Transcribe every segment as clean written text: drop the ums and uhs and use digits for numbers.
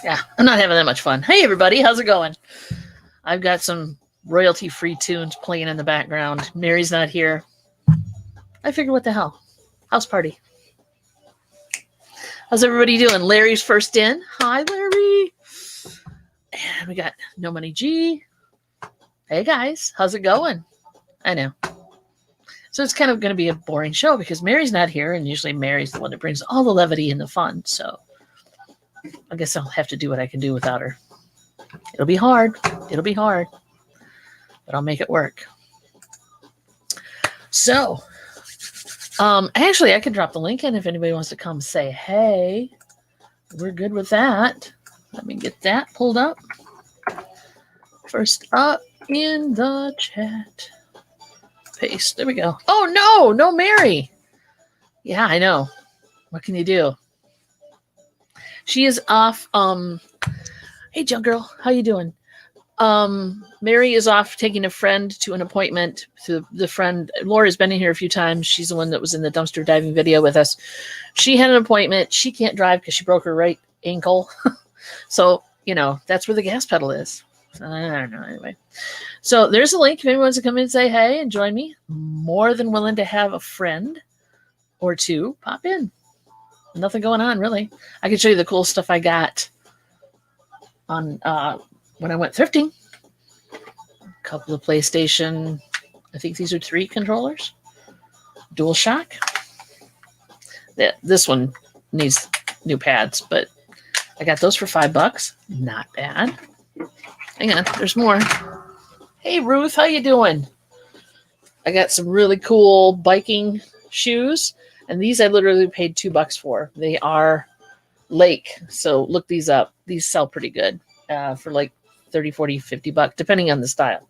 Yeah, I'm not having that much fun. Hey, everybody, how's it going? I've got some royalty-free tunes playing in the background. Mary's not here. I figured, what the hell? House party. How's everybody doing? Larry's first in. Hi, Larry. And we got No Money G. Hey, guys, how's it going? I know. So it's kind of going to be a boring show because Mary's not here, and usually Mary's the one that brings all the levity and the fun. So I guess I'll have to do what I can do without her. It'll be hard. It'll be hard. But I'll make it work. So, actually, I could drop the link in if anybody wants to come say, hey, we're good with that. Let me get that pulled up. First up in the chat. Paste. There we go. Oh, no Mary. Yeah, I know. What can you do? She is off. Hey, Junk Girl, how you doing? Mary is off taking a friend to an appointment. To the friend, Laura's been in here a few times. She's the one that was in the dumpster diving video with us. She had an appointment. She can't drive because she broke her right ankle. So, that's where the gas pedal is. I don't know. Anyway, so there's a link if anyone wants to come in and say hey and join me. More than willing to have a friend or two pop in. Nothing going on, really. I can show you the cool stuff I got on when I went thrifting. A couple of PlayStation, I think these are 3 controllers. DualShock. This one needs new pads, but I got those for $5. Not bad. Hang on, there's more. Hey, Ruth, how you doing? I got some really cool biking shoes, and these I literally paid $2 for. They are Lake, so look these up. These sell pretty good for like 30, 40, $50, depending on the style.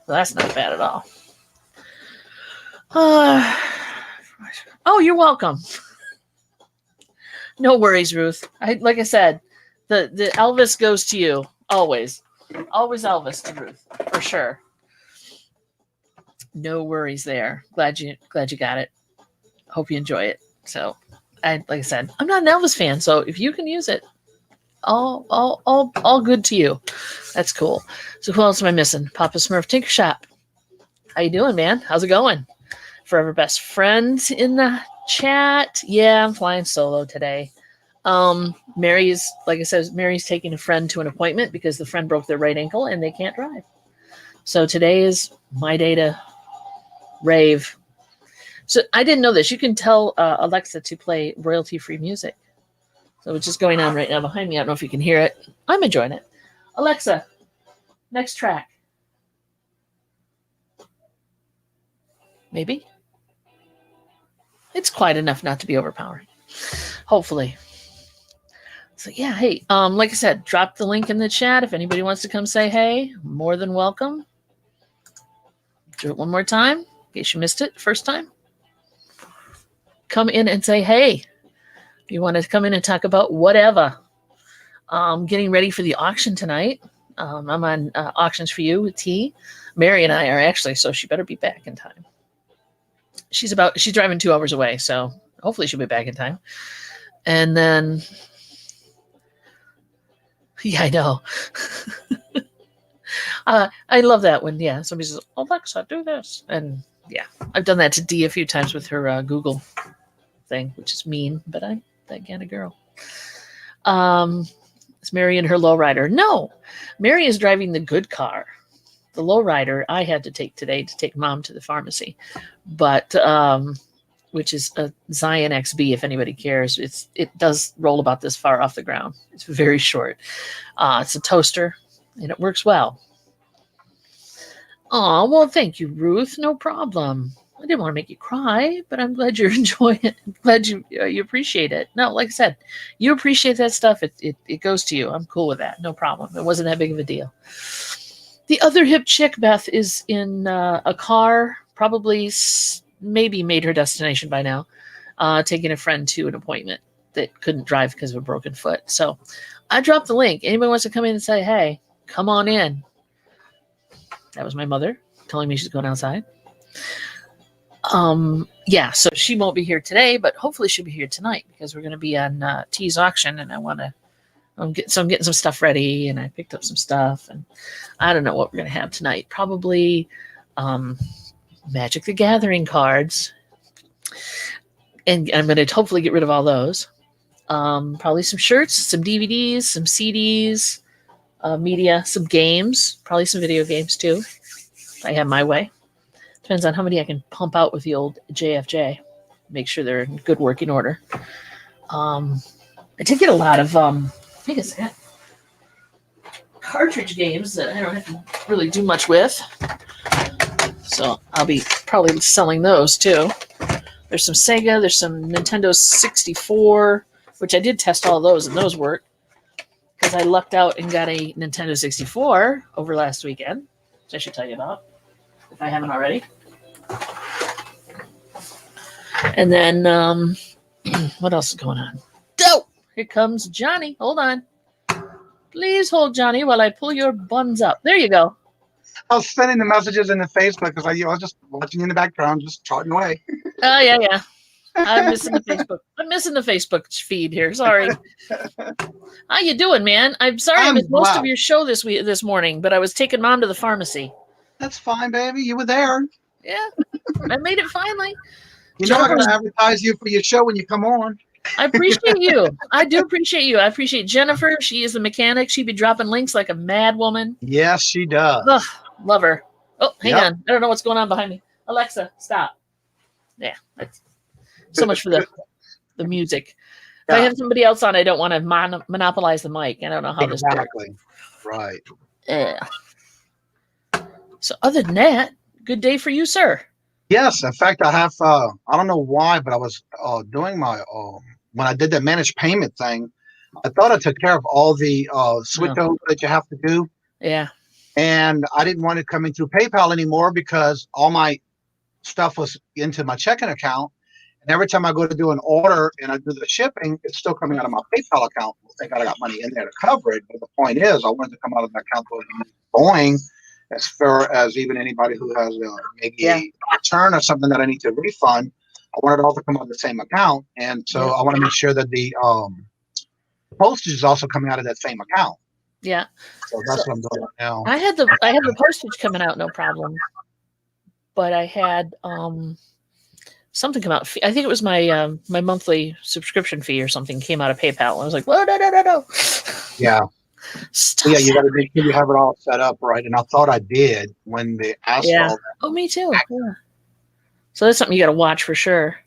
So that's not bad at all. Oh, you're welcome. No worries, Ruth. Like I said, the Elvis goes to you always. Always Elvis to Ruth, for sure. No worries there. Glad you got it. Hope you enjoy it. So, like I said, I'm not an Elvis fan, so if you can use it, all good to you. That's cool. So who else am I missing? Papa Smurf Tinker Shop. How you doing, man? How's it going? Forever Best Friends in the chat. Yeah, I'm flying solo today. Mary's, like I said, Mary's taking a friend to an appointment because the friend broke their right ankle and they can't drive. So today is my day to rave. So I didn't know this. You can tell Alexa to play royalty-free music. So it's just going on right now behind me. I don't know if you can hear it. I'm enjoying it. Alexa, next track. Maybe. It's quiet enough not to be overpowering. Hopefully. So yeah, hey, like I said, drop the link in the chat. If anybody wants to come say hey, more than welcome. Do it one more time, in case you missed it first time. Come in and say hey. If you want to come in and talk about whatever. Getting ready for the auction tonight. I'm on Auctions for You with T. Mary and I are actually, so she better be back in time. She's driving 2 hours away, so hopefully she'll be back in time. And then, yeah, I know. I love that when, somebody says, Alexa, do this. And yeah, I've done that to Dee a few times with her Google thing, which is mean, but I'm that kind of girl. It's Mary and her lowrider. No, Mary is driving the good car. The lowrider I had to take today to take Mom to the pharmacy, but which is a Zion XB. If anybody cares, it does roll about this far off the ground. It's very short. It's a toaster, and it works well. Oh, well, thank you, Ruth. No problem. I didn't want to make you cry, but I'm glad you're enjoying it. I'm glad you appreciate it. No, like I said, you appreciate that stuff. It goes to you. I'm cool with that. No problem. It wasn't that big of a deal. The other hip chick, Beth, is in a car, probably maybe made her destination by now, taking a friend to an appointment that couldn't drive because of a broken foot. So I dropped the link. Anybody wants to come in and say, hey, come on in. That was my mother telling me she's going outside. So she won't be here today, but hopefully she'll be here tonight because we're going to be on T's auction, and I want to I'm getting some stuff ready, and I picked up some stuff, and I don't know what we're gonna have tonight. Probably Magic the Gathering cards, and I'm gonna hopefully get rid of all those. Probably some shirts, some DVDs, some CDs, media, some games, probably some video games too. If I have my way. Depends on how many I can pump out with the old JFJ. Make sure they're in good working order. I did get a lot of cartridge games that I don't have to really do much with. So I'll be probably selling those too. There's some Sega, there's some Nintendo 64, which I did test all those, and those work. Because I lucked out and got a Nintendo 64 over last weekend, which I should tell you about, if I haven't already. And then, what else is going on? Oh, here comes Johnny. Hold on. Please hold, Johnny, while I pull your buns up. There you go. I was sending the messages in the Facebook because I was just watching in the background, just trotting away. Oh, yeah. I'm missing the Facebook. I'm missing the Facebook feed here. Sorry. How you doing, man? I'm sorry I missed most of your show this morning, but I was taking Mom to the pharmacy. That's fine, baby. You were there. Yeah, I made it finally. You know I'm going to advertise you for your show when you come on. I appreciate you. I do appreciate you. I appreciate Jennifer. She is the mechanic. She'd be dropping links like a mad woman. Yes, she does. Ugh, love her. Oh, hang on. I don't know what's going on behind me. Alexa, stop. Yeah, that's so much for the music. If I have somebody else on, I don't want to monopolize the mic. I don't know how this works. Right. Yeah. So other than that, good day for you, sir. Yes. In fact, I have, I don't know why, but I was doing my, when I did the managed payment thing, I thought I took care of all the switch over that you have to do. Yeah. And I didn't want it coming through PayPal anymore because all my stuff was into my checking account. And every time I go to do an order and I do the shipping, it's still coming out of my PayPal account. Thank God I got money in there to cover it. But the point is, I wanted to come out of the account going as far as even anybody who has maybe a return or something that I need to refund. I wanted it all to come out of the same account. And so I want to make sure that the postage is also coming out of that same account. Yeah. So that's what I'm doing right now. I had the postage coming out, no problem. But I had something come out. I think it was my my monthly subscription fee or something came out of PayPal. I was like, whoa, no. Yeah. Stop. Yeah, you got to make sure you have it all set up right. And I thought I did when they asked for all that. Oh, me too. Yeah. So that's something you got to watch for sure.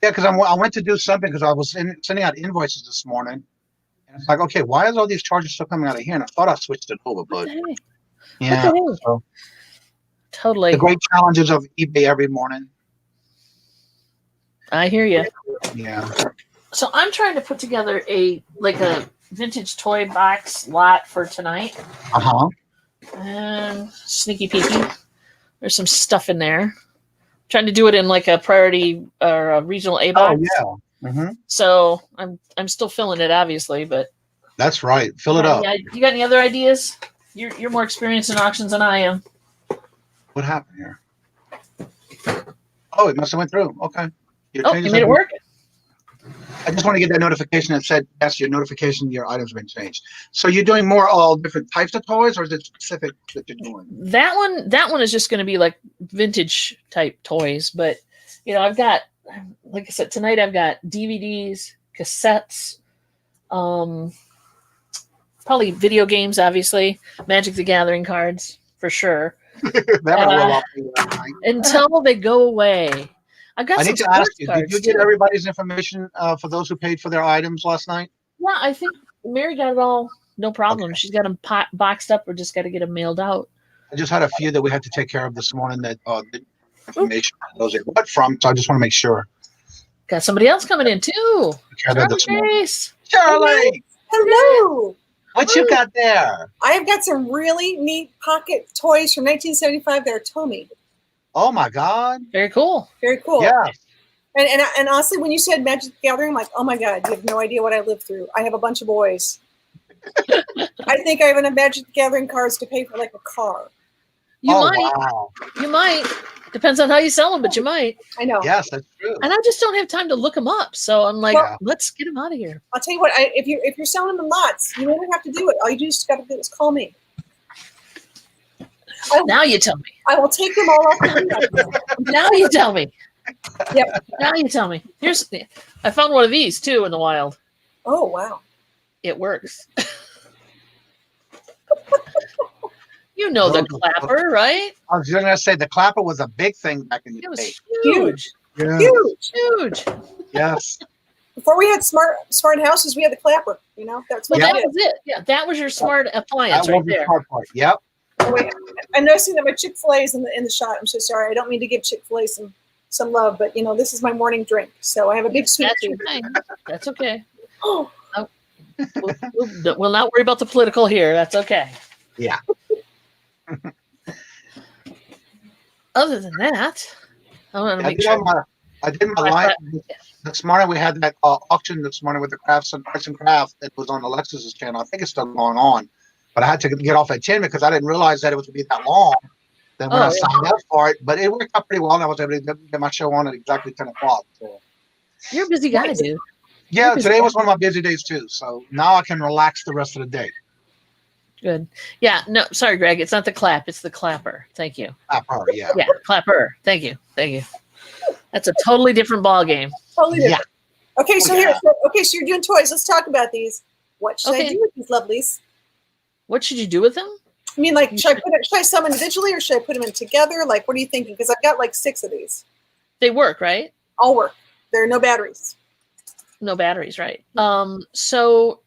Yeah, because I went to do something because I was sending out invoices this morning. And it's like, okay, why is all these charges still coming out of here? And I thought I switched it over, but yeah. So totally. The great challenges of eBay every morning. I hear you. Yeah. So I'm trying to put together a vintage toy box lot for tonight. And sneaky peeky. There's some stuff in there. Trying to do it in like a priority or a regional A box. Oh yeah. So I'm still filling it, obviously, but that's right. Fill it up. You got any other ideas? You're more experienced in auctions than I am. What happened here? Oh, it must have went through. Okay. You made it work? I just want to get that notification that said, yes, your items have been changed. So you're doing more all different types of toys, or is it specific that you're doing? That one is just going to be like vintage type toys. But, I've got, like I said, tonight I've got DVDs, cassettes, probably video games, obviously, Magic the Gathering cards for sure. Until they go away. I need to ask you, did you get everybody's information for those who paid for their items last night? Yeah, I think Mary got it all. No problem. Okay. She's got them boxed up. We're just got to get them mailed out. I just had a few that we had to take care of this morning that the information those they got from. So I just want to make sure. Got somebody else coming in too. Charlie. Hello. What you got there? I've got some really neat pocket toys from 1975. They're Tomy. Oh my God! Very cool. Very cool. Yeah. And honestly, when you said Magic the Gathering, I'm like, oh my God, you have no idea what I lived through. I have a bunch of boys. I think I have enough Magic the Gathering cards to pay for like a car. You might. Depends on how you sell them, but you might. I know. Yes, that's true. And I just don't have time to look them up. So I'm like, Yeah. let's get them out of here. I'll tell you what. If you're selling them in lots, you don't have to do it. All you just got to do is call me. Now you tell me. I will take them all off the Now you tell me. Yep. Now you tell me. I found one of these too in the wild. Oh wow. It works. You know the clapper, right? I was going to say the clapper was a big thing back in the It was day. huge. Yeah. Huge. Yes. Before we had smart houses, we had the clapper. You know, that's what Well, we that did. was it. Yeah, that was your smart appliance That right was the there. hard part. Yep. Oh, wait. I'm noticing that my Chick-fil-A is in the shot. I'm so sorry. I don't mean to give Chick-fil-A some love, but this is my morning drink, so I have a big sweet That's tooth. okay. That's okay. Oh, We'll not worry about the political here. That's okay. Yeah. Other than that, I want to make sure. I did my line this morning. We had that auction this morning with the Arts and Craft that was on Alexis's channel. I think it's still going on, but I had to get off at 10 because I didn't realize that it was going to be that long. Then when I signed up for it, but it worked out pretty well, and I was able to get my show on at exactly 10 o'clock. So. You're a busy guy, dude. Yeah, today was one of my busy days too. So now I can relax the rest of the day. Good. Yeah. No, sorry, Greg. It's not the clap. It's the clapper. Thank you. Clapper, yeah. Yeah, clapper. Thank you. Thank you. That's a totally different ball game. totally different. Okay, so Yeah. so you're doing toys. Let's talk about these. What should I do with these lovelies? What should you do with them? I mean, like, should I sell them individually or should I put them in together? Like, what are you thinking? Because I've got like 6 of these. They work, right? All work. There are no batteries. No batteries, right? So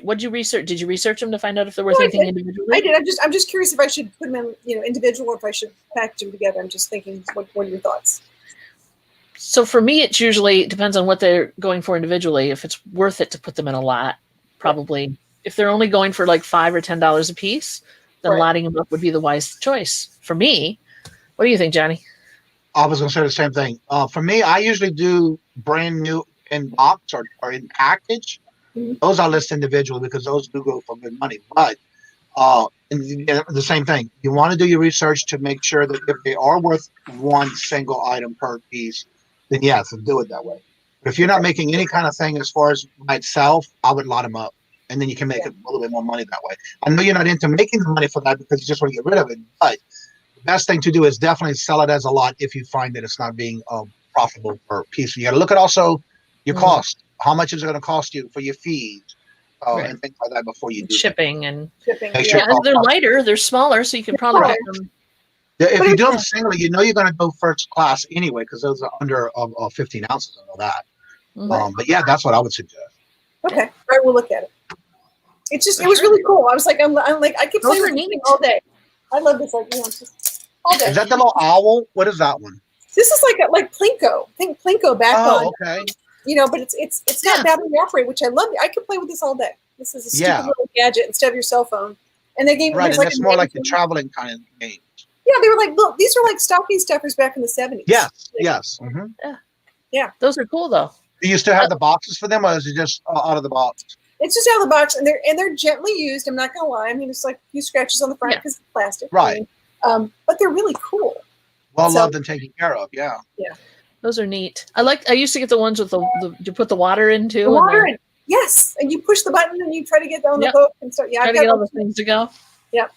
what did you research? Did you research them to find out if they're worth anything individually? I did. I'm just curious if I should put them in, individual, or if I should package them together. I'm just thinking, what are your thoughts? So for me, it depends on what they're going for individually. If it's worth it to put them in a lot, probably. If they're only going for like $5 or $10 a piece, then lotting them up would be the wise choice for me. What do you think, Johnny? I was going to say the same thing. For me, I usually do brand new in box or in package. Mm-hmm. Those I list individually because those do go for good money. But the same thing. You want to do your research to make sure that if they are worth one single item per piece, then yes, do it that way. But if you're not making any kind of thing as far as by itself, I would lot them up. And then you can make a little bit more money that way. I know you're not into making the money for that because you just want to get rid of it. But the best thing to do is definitely sell it as a lot if you find that it's not being profitable per piece. You got to look at also your cost. How much is it going to cost you for your fees and things like that before you do shipping and shipping. They're lighter, they're smaller, so you can probably get them. Yeah, if you do them singly, you know you're going to go first class anyway because those are under 15 ounces. I know that. Mm-hmm. But yeah, that's what I would suggest. Okay, all right, we'll look at it. It was really cool. I was like, I'm like, I could play with this thing all day. I love this, just all day. Is that the little owl? What is that one? This is like Plinko. Think Plinko backbone. Oh, okay. But it's not battery operated, which I love. I could play with this all day. This is a stupid little gadget instead of your cell phone. And they gave and like it's more like the traveling kind of game. Yeah, they were like, look, these are like stocking stuffers back in the 70s. Yes. Mm-hmm. Yeah. Those are cool though. Do you still have the boxes for them, or is it just out of the box? It's just out of the box, and they're gently used. I'm not gonna lie. I mean, it's like a few scratches on the front because it's plastic, right? But they're really cool. Well loved and taken care of. Yeah. Yeah. Those are neat. I used to get the ones with the you put the water into. The water in. Yes, and you push the button and you try to get on the hook and start. Yeah, try to get all the things to go. Yep.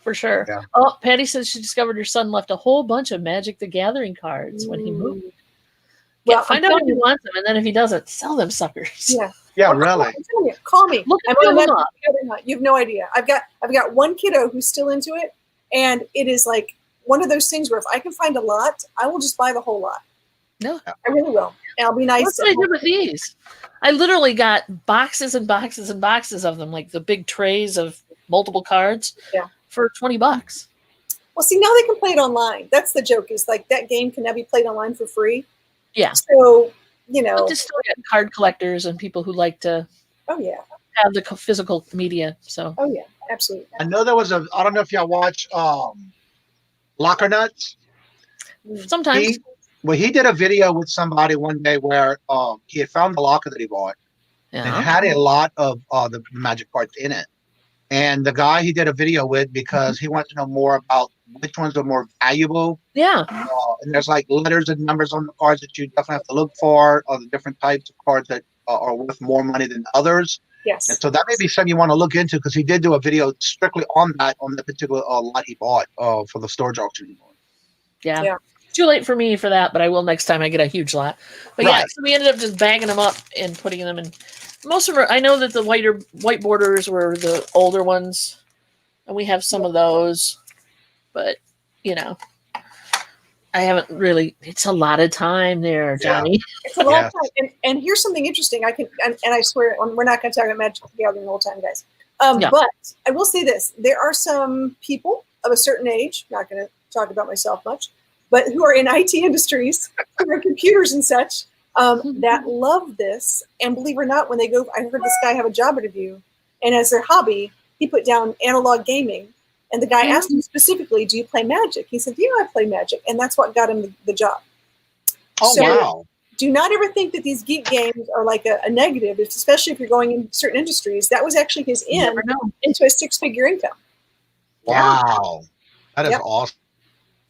For sure. Yeah. Oh, Patty says she discovered her son left a whole bunch of Magic the Gathering cards when he moved. Well, find out if he wants them, and then if he doesn't, sell them suckers. Yeah. Yeah, really. I'm telling you, call me. I'm on that. You have no idea. I've got one kiddo who's still into it, and it is like one of those things where if I can find a lot, I will just buy the whole lot. No, I really will. And I'll be nice. That's what I did with these. I literally got boxes and boxes and boxes of them, like the big trays of multiple cards. Yeah. For $20. Well, see, now they can play it online. That's the joke. Is like that game can now be played online for free. Yeah. So but just still get card collectors and people who like to. Oh yeah. Have the physical media. So. Oh yeah, absolutely. I know there was I don't know if y'all watch Locker Nuts. Sometimes. He did a video with somebody one day where he had found the locker that he bought and it had a lot of the Magic cards in it. and the guy he did a video with because he wants to know more about which ones are more valuable. Yeah. And there's like letters and numbers on the cards that you definitely have to look for, or the different types of cards that are worth more money than others. Yes. And so that may be something you want to look into because he did do a video strictly on the particular lot he bought for the storage auction. Yeah. Yeah. Too late for me for that, but I will next time I get a huge lot. But yeah, Right. so we ended up just bagging them up and putting them in. Most of them, I know that the white borders were the older ones, and we have some of those. But I haven't really. It's a lot of time there, Johnny. It's a lot of time. And here's something interesting. And I swear we're not going to talk about Magic the Gathering the whole time, guys. Yeah. But I will say this: there are some people of a certain age. Not going to talk about myself much, but who are in IT industries, who are computers and such, that love this. And believe it or not, when they go, I heard this guy have a job interview, and as their hobby, he put down analog gaming. And the guy asked him specifically, "Do you play Magic?" He said, "Yeah, I play Magic," and that's what got him the job. Oh, So, wow. do not ever think that these geek games are like a negative, especially if you're going in certain industries. That was actually his You never know. into a six-figure income. Wow. That is Yep. awesome.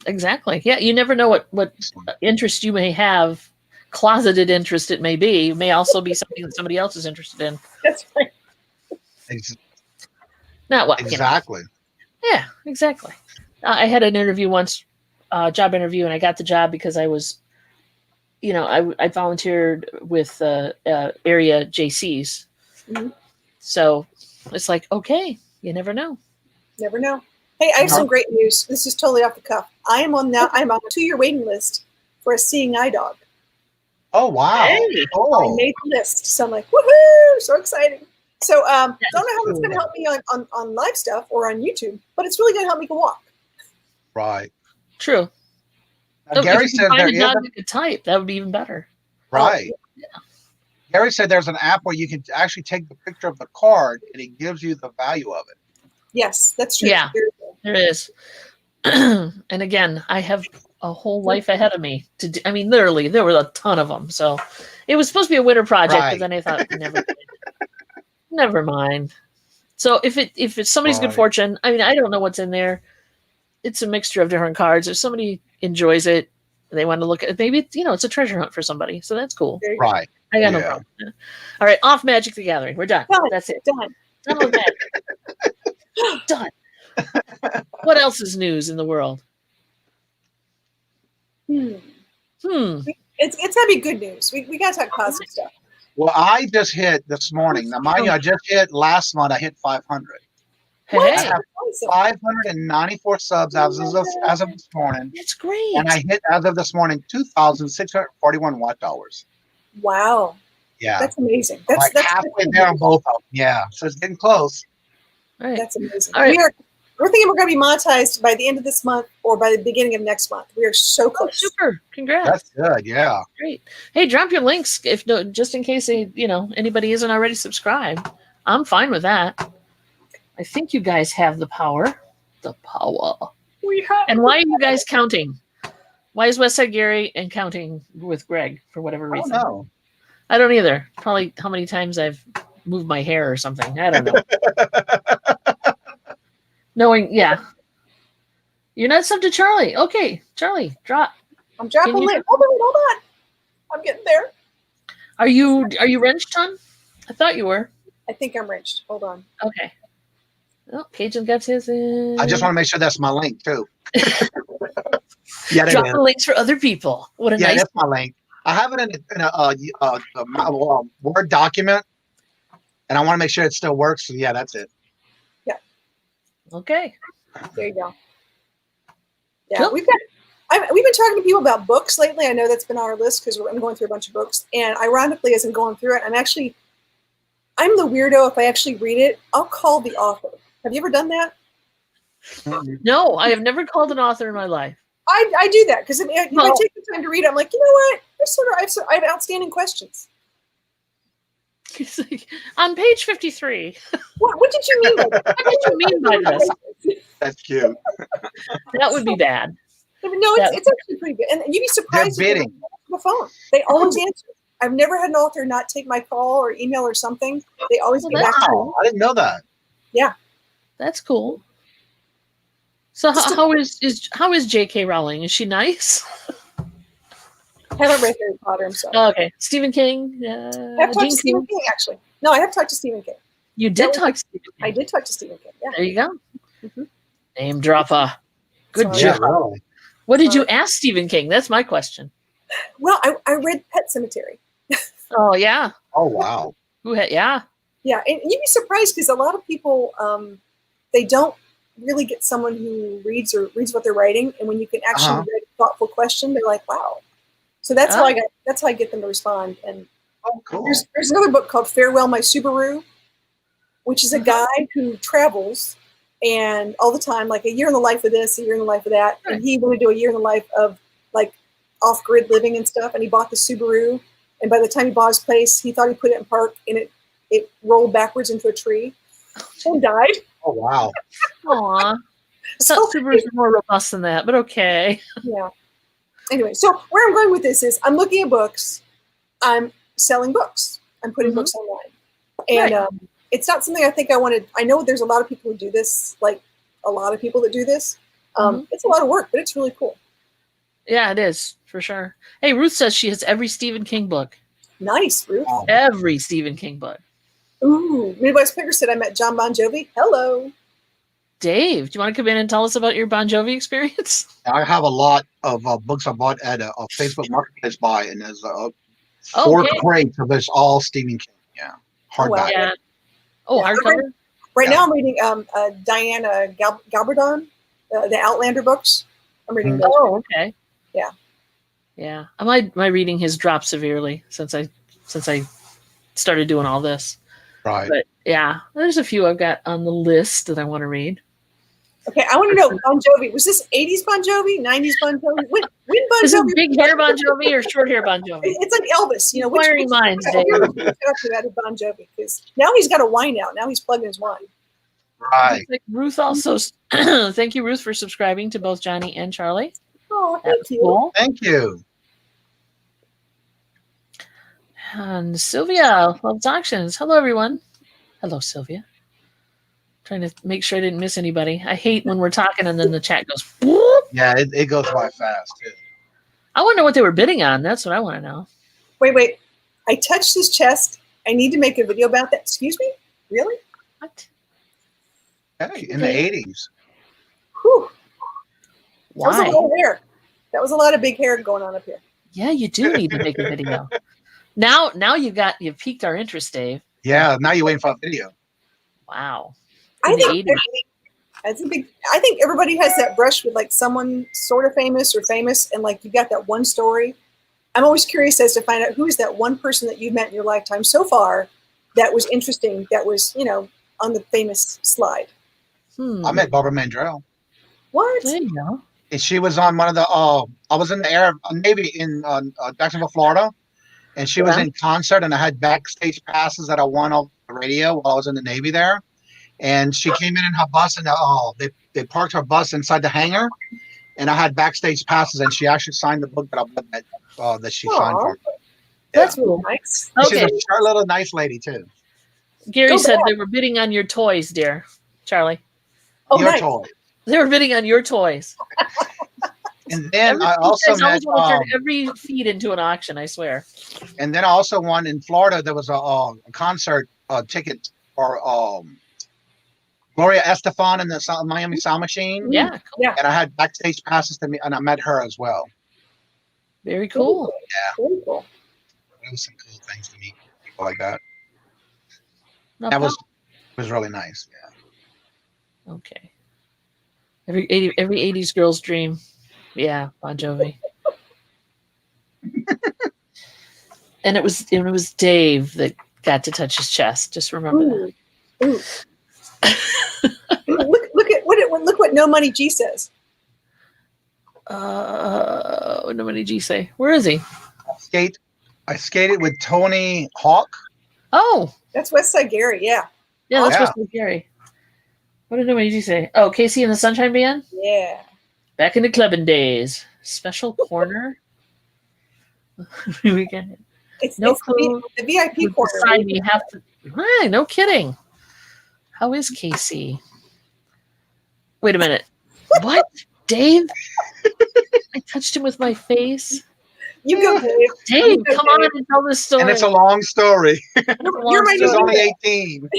Exactly. Yeah, you never know what interest you may have, closeted interest it may be. It may also be something that somebody else is interested in. That's right. Not what Exactly. Yeah, exactly. I had an interview once, job interview, and I got the job because I was, I volunteered with area JCs. Mhm. So it's like, okay, you never know. Never know. Hey, I have some great news. This is totally off the cuff. I'm on a 2-year waiting list for a seeing eye dog. Oh, wow. Hey. I Oh, made the list, so I'm like, woohoo! So exciting. So don't know how it's going to help me on live stuff or on YouTube, but it's really going to help me go walk. right. True. Now, If Gary you said find there a is dog that could type, that would be even better. right. Gary said there's an app where you can actually take the picture of the card and it gives you the value of it. Yes, that's true. Yeah. Very cool. There is. And again, I have a whole life ahead of me to do. I mean, literally, there were a ton of them. So it was supposed to be a winter project, Right. but then I thought, never mind. So if it's somebody's good Right. fortune, I mean, I don't know what's in there. It's a mixture of different cards. If somebody enjoys it, they want to look at it, maybe it's a treasure hunt for somebody. So that's cool. Very cool. Right. I got no Yeah. problem. Yeah. All right, off Magic the Gathering. We're done. Done. That's it. Done. Done with Magic. Done. What else is news in the world? Hmm. It's It's gotta be good news. We gotta talk positive stuff. Well, I just hit this morning. Now, mind you, I just hit last month. I hit 500. Hey, I have Awesome. 594 subs as of this morning, that's great. and I hit as of this morning 2,641 watch hours. Wow, Yeah, that's amazing. like halfway there on both of them. Yeah, so it's getting close. All right. That's amazing. All right. We're thinking we're going to be monetized by the end of this month or by the beginning of next month. We are so Oh, close. super. Congrats. That's good. Yeah. Great. Hey, drop your links just in case anybody isn't already subscribed. I'm fine with that. I think you guys have the power. The power. We have. And why are you guys counting? Why is Westside Gary and counting with Greg for whatever I reason? don't know. I don't either. Probably how many times I've moved my hair or something. I don't know. Yeah. You're not sub to Charlie. Okay, Charlie, drop. I'm dropping Can you- link. Hold on. I'm getting there. Are you wrenched, Ton? I thought you were. I think I'm wrenched. Hold on. Okay. Oh, Cajun got his in. I just want to make sure that's my link too. Yeah, that drop is. the links for other people. What a Yeah, nice. that's my link. I have it in a Word document, and I want to make sure it still works. So yeah, that's it. Okay. There you go. Yeah, Cool. we've been talking to people about books lately. I know that's been on our list because I'm going through a bunch of books. And ironically, as I'm going through it, I'm the weirdo. If I actually read it, I'll call the author. Have you ever done that? No, I have never called an author in my life. I do that because if I Well- take the time to read it, I'm like, you know what? I have outstanding questions. It's like, on page 53. What did you mean by that? What did you mean by this? That's cute. That would be bad. No, it's actually pretty good. And you'd be surprised They're if they bidding. don't answer the phone. They always answer. I've never had an author not take my call or email or something. They always Well, get back to me. Wow, I didn't know that. That's cool. So how is J.K. Rowling? Is she nice? Haven't read Harry Potter. I'm sorry. Oh, okay. Stephen King. I have talked to Stephen King, actually. No, I have talked to Stephen King. You did talk to Stephen King. I did talk to Stephen King. Yeah. There you go. Mhm. Name dropper. Good Sorry. job. Yeah, really. What did you ask Stephen King? That's my question. Well, I read Pet Cemetery. Oh yeah. Oh, wow. Yeah. Yeah, and you'd be surprised because a lot of people they don't really get someone who reads what they're writing, and when you can actually write a thoughtful question, they're like, "Wow!" So that's how I get them to respond. And Oh, cool. there's another book called Farewell My Subaru, which is a guy who travels and all the time, like a year in the life of this, a year in the life of that, and he wanted to do a year in the life of like off-grid living and stuff, and he bought the Subaru, and by the time he bought his place, he thought he put it in park, and it rolled backwards into a tree and died. Oh, wow. Aw. I thought Subarus were more robust than that, but okay. Yeah. Anyway, so where I'm going with this is I'm looking at books, I'm selling books, I'm putting books online, and it's not something I think I wanted. I know there's a lot of people who do this, like a lot of people that do this. It's a lot of work, but it's really cool. Yeah, it is for sure. Hey, Ruth says she has every Stephen King book. Nice, Ruth. Every Stephen King book. Ooh, Midwest Picker said I met John Bon Jovi. Hello. Dave, do you want to come in and tell us about your Bon Jovi experience? I have a lot of books I bought at a Facebook Marketplace buy, and there's 4 crates of this all Stephen King. Yeah. Hardback. Yeah. Oh, hardcover? Right now I'm reading Diana Gabaldon, the Outlander books. I'm reading those. Oh, okay. Yeah. Yeah. My reading has dropped severely since I started doing all this. Right. But yeah, there's a few I've got on the list that I want to read. Okay, I want to know Bon Jovi. Was this 80s Bon Jovi, 90s Bon Jovi? When Bon Is Jovi? it big hair Bon Jovi or short hair Bon Jovi? It's like Elvis, you know. Inquiring minds, Dave. About Bon Jovi because now he's got a wine out. Now he's plugging his wine. Right. Ruth also, thank you, Ruth, for subscribing to both Johnny and Charlie. Oh, thank you. Cool. Thank you. And Sylvia loves auctions. Hello, everyone. Hello, Sylvia. Trying to make sure I didn't miss anybody. I hate when we're talking and then the chat goes, whoop. Yeah, it goes by fast, too. I want to know what they were bidding on. That's what I want to know. Wait. I touched his chest. I need to make a video about that. Excuse me? Really? What? Hey, in the 80s. Whew. Why? That was a lot of hair. That was a lot of big hair going on up here. Yeah, you do need to make a video. Now you've piqued our interest, Dave. Yeah, now you're waiting for a video. Wow. I think everybody has that brush with like someone sort of famous, and like you got that one story. I'm always curious as to find out who is that one person that you've met in your lifetime so far that was interesting, that was, on the famous slide. I met Barbara Mandrell. What? There you go. And she was on one of the I was in the Navy in Jacksonville, Florida, and she was in concert, and I had backstage passes that I won off the radio while I was in the Navy there. And she came in her bus, and they parked her bus inside the hangar, and I had backstage passes, and she actually signed the book that she signed for me. That's really nice. She's a short little nice lady too. Gary said they were bidding on your toys, dear Charlie. Oh, Your nice. toy. They were bidding on your toys. And then I also met turn every feed into an auction, I swear. And then I also won in Florida. There was a concert ticket for Gloria Estefan and the Miami Sound Machine. Yeah, cool. Yeah. And I had backstage passes to me, and I met her as well. Very cool. Yeah. Very cool. It was some cool things to meet people like that. Not That bad. was really nice. Yeah. Okay. Every 80s girl's dream. Yeah, Bon Jovi. And it was Dave that got to touch his chest. Just remember that. Ooh. Look what No Money G says. What did G say? Where is he? I skated with Tony Hawk. Oh, That's Westside Gary. Yeah. yeah, that's Yeah. supposed to be Gary. What did G say? Oh, Casey and the Sunshine Band? Yeah. Back in the clubbing days. Special corner. We get it. It's No it's clue. the VIP corner. Beside me, have to. Right, no kidding. How is Casey? Wait a minute. What? Dave? I touched him with my face. You go, Dave. Dave, come on and tell this story. And it's a long story. You're my He's new only hero. 18.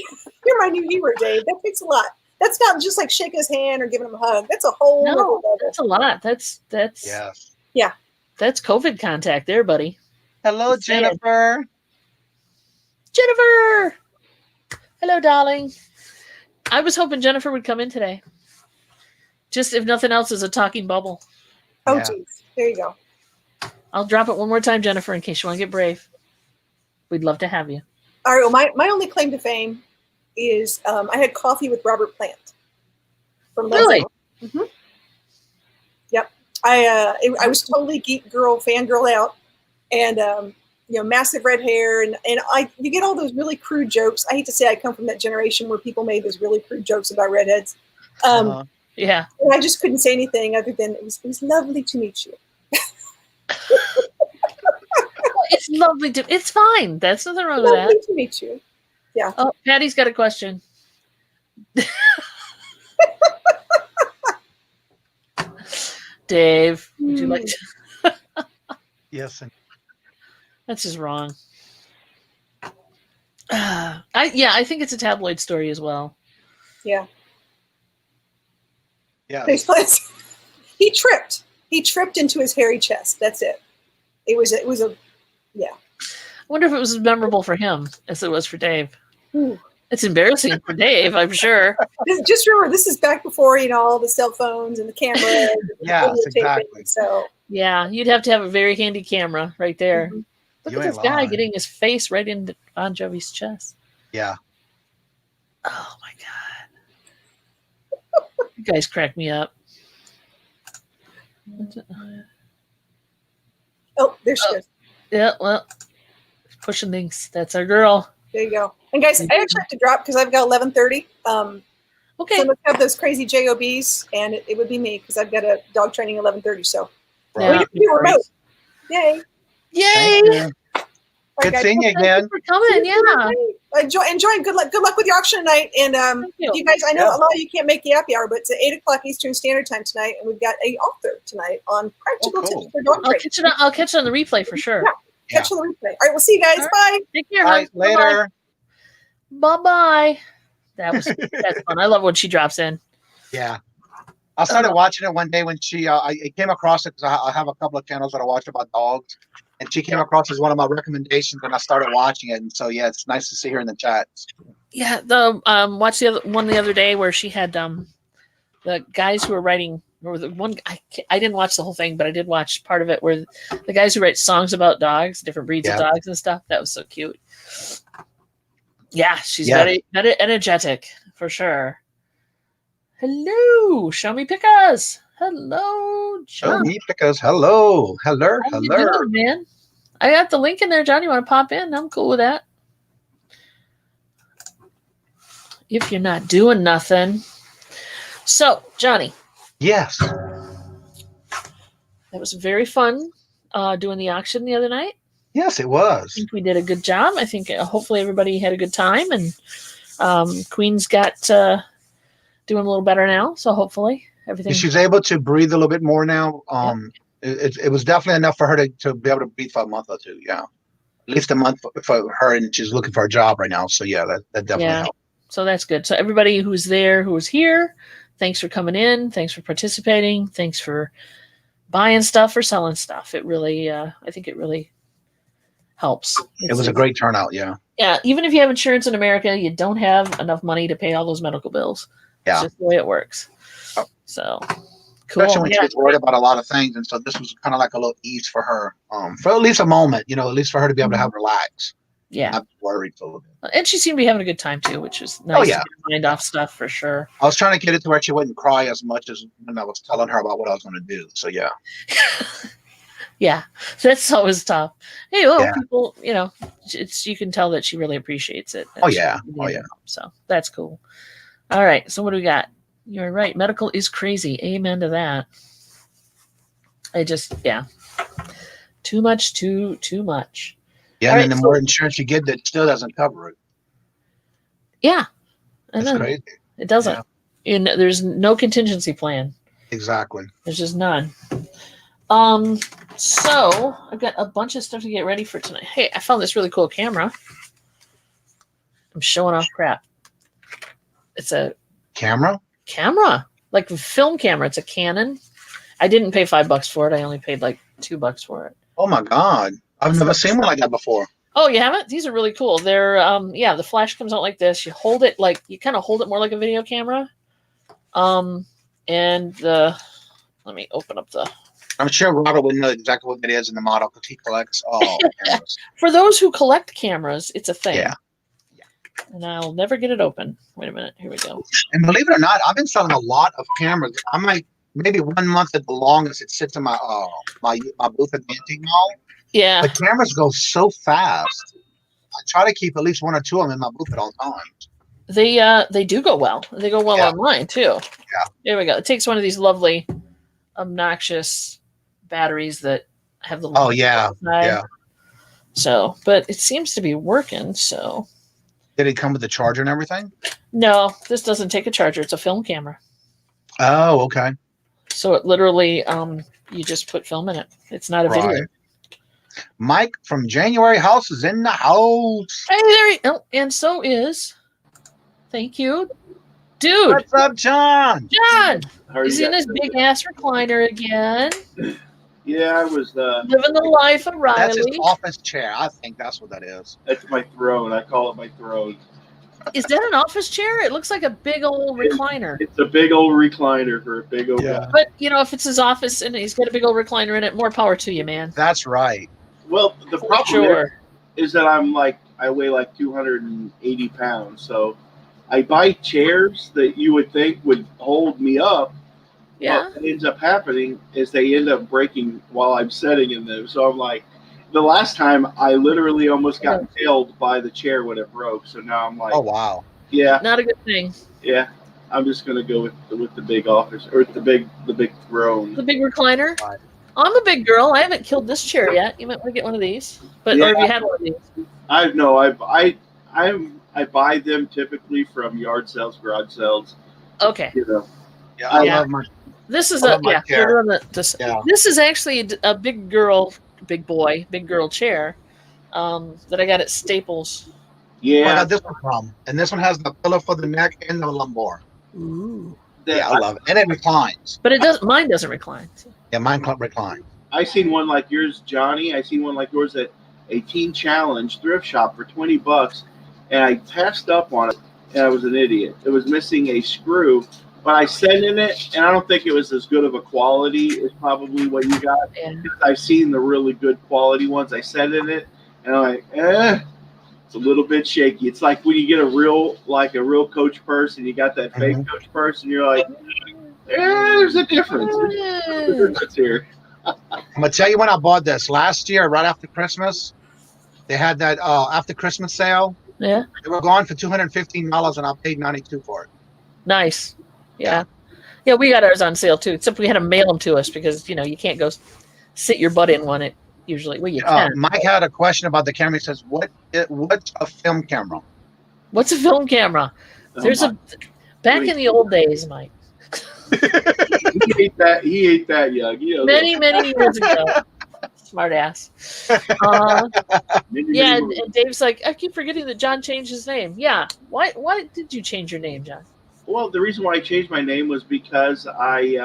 You're my new hero, Dave. That takes a lot. That's not just like shaking his hand or giving him a hug. That's a whole No, other level. that's a lot. That's Yes. that's COVID contact there, buddy. Hello, Just saying. Jennifer. Jennifer! Hello, darling. I was hoping Jennifer would come in today. Just if nothing else, as a talking bubble. Oh, Yeah. geez. There you go. I'll drop it one more time, Jennifer, in case you want to get brave. We'd love to have you. All right. Well, my only claim to fame is I had coffee with Robert Plant from Led Really? Zeppelin. Mhm. Yep. I was totally geek girl, fangirl out, and massive red hair, and you get all those really crude jokes. I hate to say I come from that generation where people made those really crude jokes about redheads. Uh-huh. Yeah. And I just couldn't say anything other than it was lovely to meet you. It's lovely to. It's fine. That's nothing wrong with Lovely that. to meet you. Oh, Patty's got a question. Dave, would you like to? Yes. And That's just wrong. I think it's a tabloid story as well. Yeah. yes. He tripped. He tripped into his hairy chest. That's it. It was a I wonder if it was as memorable for him as it was for Dave. Ooh. It's embarrassing for Dave, I'm sure. Just remember, this is back before all the cell phones and the camera. And the Yes, videotaping. exactly. So Yeah, you'd have to have a very handy camera right there. Mhm. Look You at ain't this guy lying. getting his face right into Bon Jovi's chest. Yeah. Oh my god. You guys crack me up. oh, there she goes. Yeah, well, pushing things. That's our girl. There you go. And guys, I actually have to drop because I've got 11:30. Okay. So let's have those crazy JOBs, and it would be me because I've got a dog training 11:30. So Yeah. we get to do remote. Yay! Yay! Thank you. All right, Good guys. seeing you Thank you again. for coming. Yeah. Enjoy. Good luck with your auction tonight. And Thank you. you guys, I know Yeah. a lot of you can't make the happy hour, but it's at 8:00 Eastern Standard Time tonight, and we've got a author tonight on practical Oh, cool. tips for dog I'll training. catch it on the replay for sure. Yeah. Catch you on the replay. All right, we'll see you guys. All right. Bye. Take care. All right, Hugs. Bye-bye. later. Bye-bye. That's fun. I love when she drops in. Yeah. I started watching it one day when I came across it because I have a couple of channels that I watch about dogs, and she came across as one of my recommendations, and I started watching it. And so, yeah, it's nice to see her in the chat. Yeah, the watched the other one the other day where she had the guys who were writing, or the one I didn't watch the whole thing, but I did watch part of it where the guys who write songs about dogs, different breeds of Yeah. dogs and stuff. That was so cute. Yeah, she's Yeah. very energetic for sure. Hello, show me pickas. Hello, Show John. me because hello. How you doing, man? I got the link in there, John. You want to pop in? I'm cool with that. If you're not doing nothing. So, Johnny, Yes. that was very fun doing the auction the other night. Yes, it I was. think we did a good job. I think hopefully everybody had a good time, and Queen's got doing a little better now. So hopefully everything. She's able to breathe a little bit more now. It was definitely enough for her to be able to breathe for a month or two. Yeah. At least a month for her, and she's looking for a job right now. So, yeah, that definitely Yeah. helped. So that's good. So everybody who's there, who was here, thanks for coming in. Thanks for participating. Thanks for buying stuff or selling stuff. It really, I think it really helps. It was a great turnout. Yeah. Yeah. Even if you have insurance in America, you don't have enough money to pay all those medical bills. Yeah. It's just the way it works. Oh. So cool. Especially when she was worried about a lot of things. And so this was kind of like a little ease for her, for at least a moment, at least for her to be able to have relax. Yeah. Not worried for a little bit. And she seemed to be having a good time too, which is nice. yeah. To get her mind off stuff for sure. I was trying to get it to where she wouldn't cry as much as when I was telling her about what I was going to do. So, yeah. Yeah. That's always tough. Hey, well, Yeah. people, you can tell that she really appreciates it. Oh, yeah. Oh, yeah. So that's cool. All right. So what do we got? You're right. Medical is crazy. Amen to that. Too much, too much. Yeah. All And then right, the more insurance you get, that still doesn't cover it. Yeah. I That's know. crazy. It doesn't. Yeah. There's no contingency plan. Exactly. There's just none. So I've got a bunch of stuff to get ready for tonight. Hey, I found this really cool camera. I'm showing off crap. It's a Camera? like a film camera. It's a Canon. I didn't pay $5 for it. I only paid like $2 for it. Oh my God. I've never seen one like that before. Oh, you haven't? These are really cool. They're the flash comes out like this. You hold it like you kind of hold it more like a video camera. And let me open up the. I'm sure Robert would know exactly what that is in the model because he collects all cameras. For those who collect cameras, it's a thing. Yeah. And I'll never get it open. Wait a minute. Here we go. And believe it or not, I've been selling a lot of cameras. I might maybe 1 month at the longest. It sits in my my booth at the antique mall. Yeah. The cameras go so fast. I try to keep at least 1 or 2 of them in my booth at all times. They do go well. They go well Yeah. online too. Yeah. There we go. It takes one of these lovely, obnoxious batteries that have the. Oh yeah, yeah. So, but it seems to be working. So. Did it come with the charger and everything? No, this doesn't take a charger. It's a film camera. Oh, okay. So it literally, you just put film in it. It's not a video. Right. Mike from January House is in the house. Hey, there he, oh, and so is. Thank you, dude. What's up, John? John. How are He's you in guys his doing? big ass recliner again, Yeah, I was. living the life of That's his Riley. office chair. I think that's what that is. That's my throne. I call it my throne. Is that an office chair? It looks like a big old recliner. It's a big old recliner for a big old guy. But if it's his office and he's got a big old recliner in it, more power to you, man. That's right. Well, the For problem sure. is that I weigh like 280 pounds. So I buy chairs that you would think would hold me up. Yeah. What ends up happening is they end up breaking while I'm sitting in them. So I'm like, the last time I literally almost got nailed by the chair when it broke. So now I'm like, Oh wow. yeah, Not a good thing. yeah. I'm just gonna go with the big office or the big throne. The big recliner. Right. I'm a big girl. I haven't killed this chair yet. You might want to get one of these. But or have you had one of these? I buy them typically from yard sales, garage sales. Okay. You know, Yeah, I Yeah. love my. This is I love my chair. we're on this, Yeah. this is actually a big girl chair that I got at Staples. I yeah. got this one from, and this one has the pillow for the neck and the lumbar. Ooh. Yeah, I love it, and it reclines. But mine doesn't recline. Yeah, mine reclines. I seen one like yours, Johnny. I seen one like yours at a Teen Challenge thrift shop for $20, and I passed up on it, and I was an idiot. It was missing a screw, but I sat in it, and I don't think it was as good of a quality as probably what you got. And I've seen the really good quality ones. I sat in it, and I'm like, it's a little bit shaky. It's like when you get a real Coach purse, and you got that fake Coach purse, and you're like, there's a difference. There's a difference here. I'm gonna tell you when I bought this last year, right after Christmas. They had that after Christmas sale. yeah, They were gone for $215, and I paid $92 for it. nice. Yeah. Yeah, we got ours on sale too. Except we had to mail them to us because you can't go sit your butt in one. It usually you can. Mike had a question about the camera. He says, "What's a film camera?" What's a film camera? There's back in the old days, Mike. He ate that young. Many years ago. Smart ass. Yeah, and Dave's like, I keep forgetting that John changed his name. Yeah. Why did you change your name, John? Well, the reason why I changed my name was because I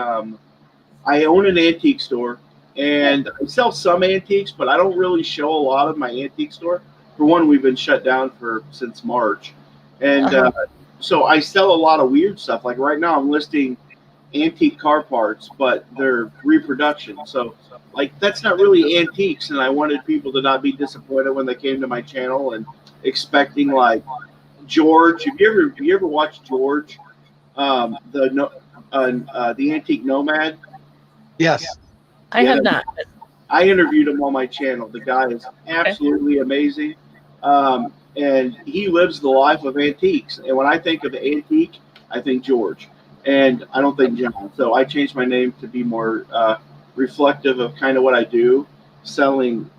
own an antique store, and I sell some antiques, but I don't really show a lot of my antique store. For one, we've been shut down since March, and so I sell a lot of weird stuff. Like right now, I'm listing antique car parts, but they're reproduction. So, like, that's not really antiques, and I wanted people to not be disappointed when they came to my channel and expecting like George. Have you ever watched George, the antique nomad? Yes. I have not. I interviewed him on my channel. The guy is absolutely amazing, and he lives the life of antiques. And when I think of antique, I think George, and I don't think John. So I changed my name to be more reflective of kind of what I do, selling,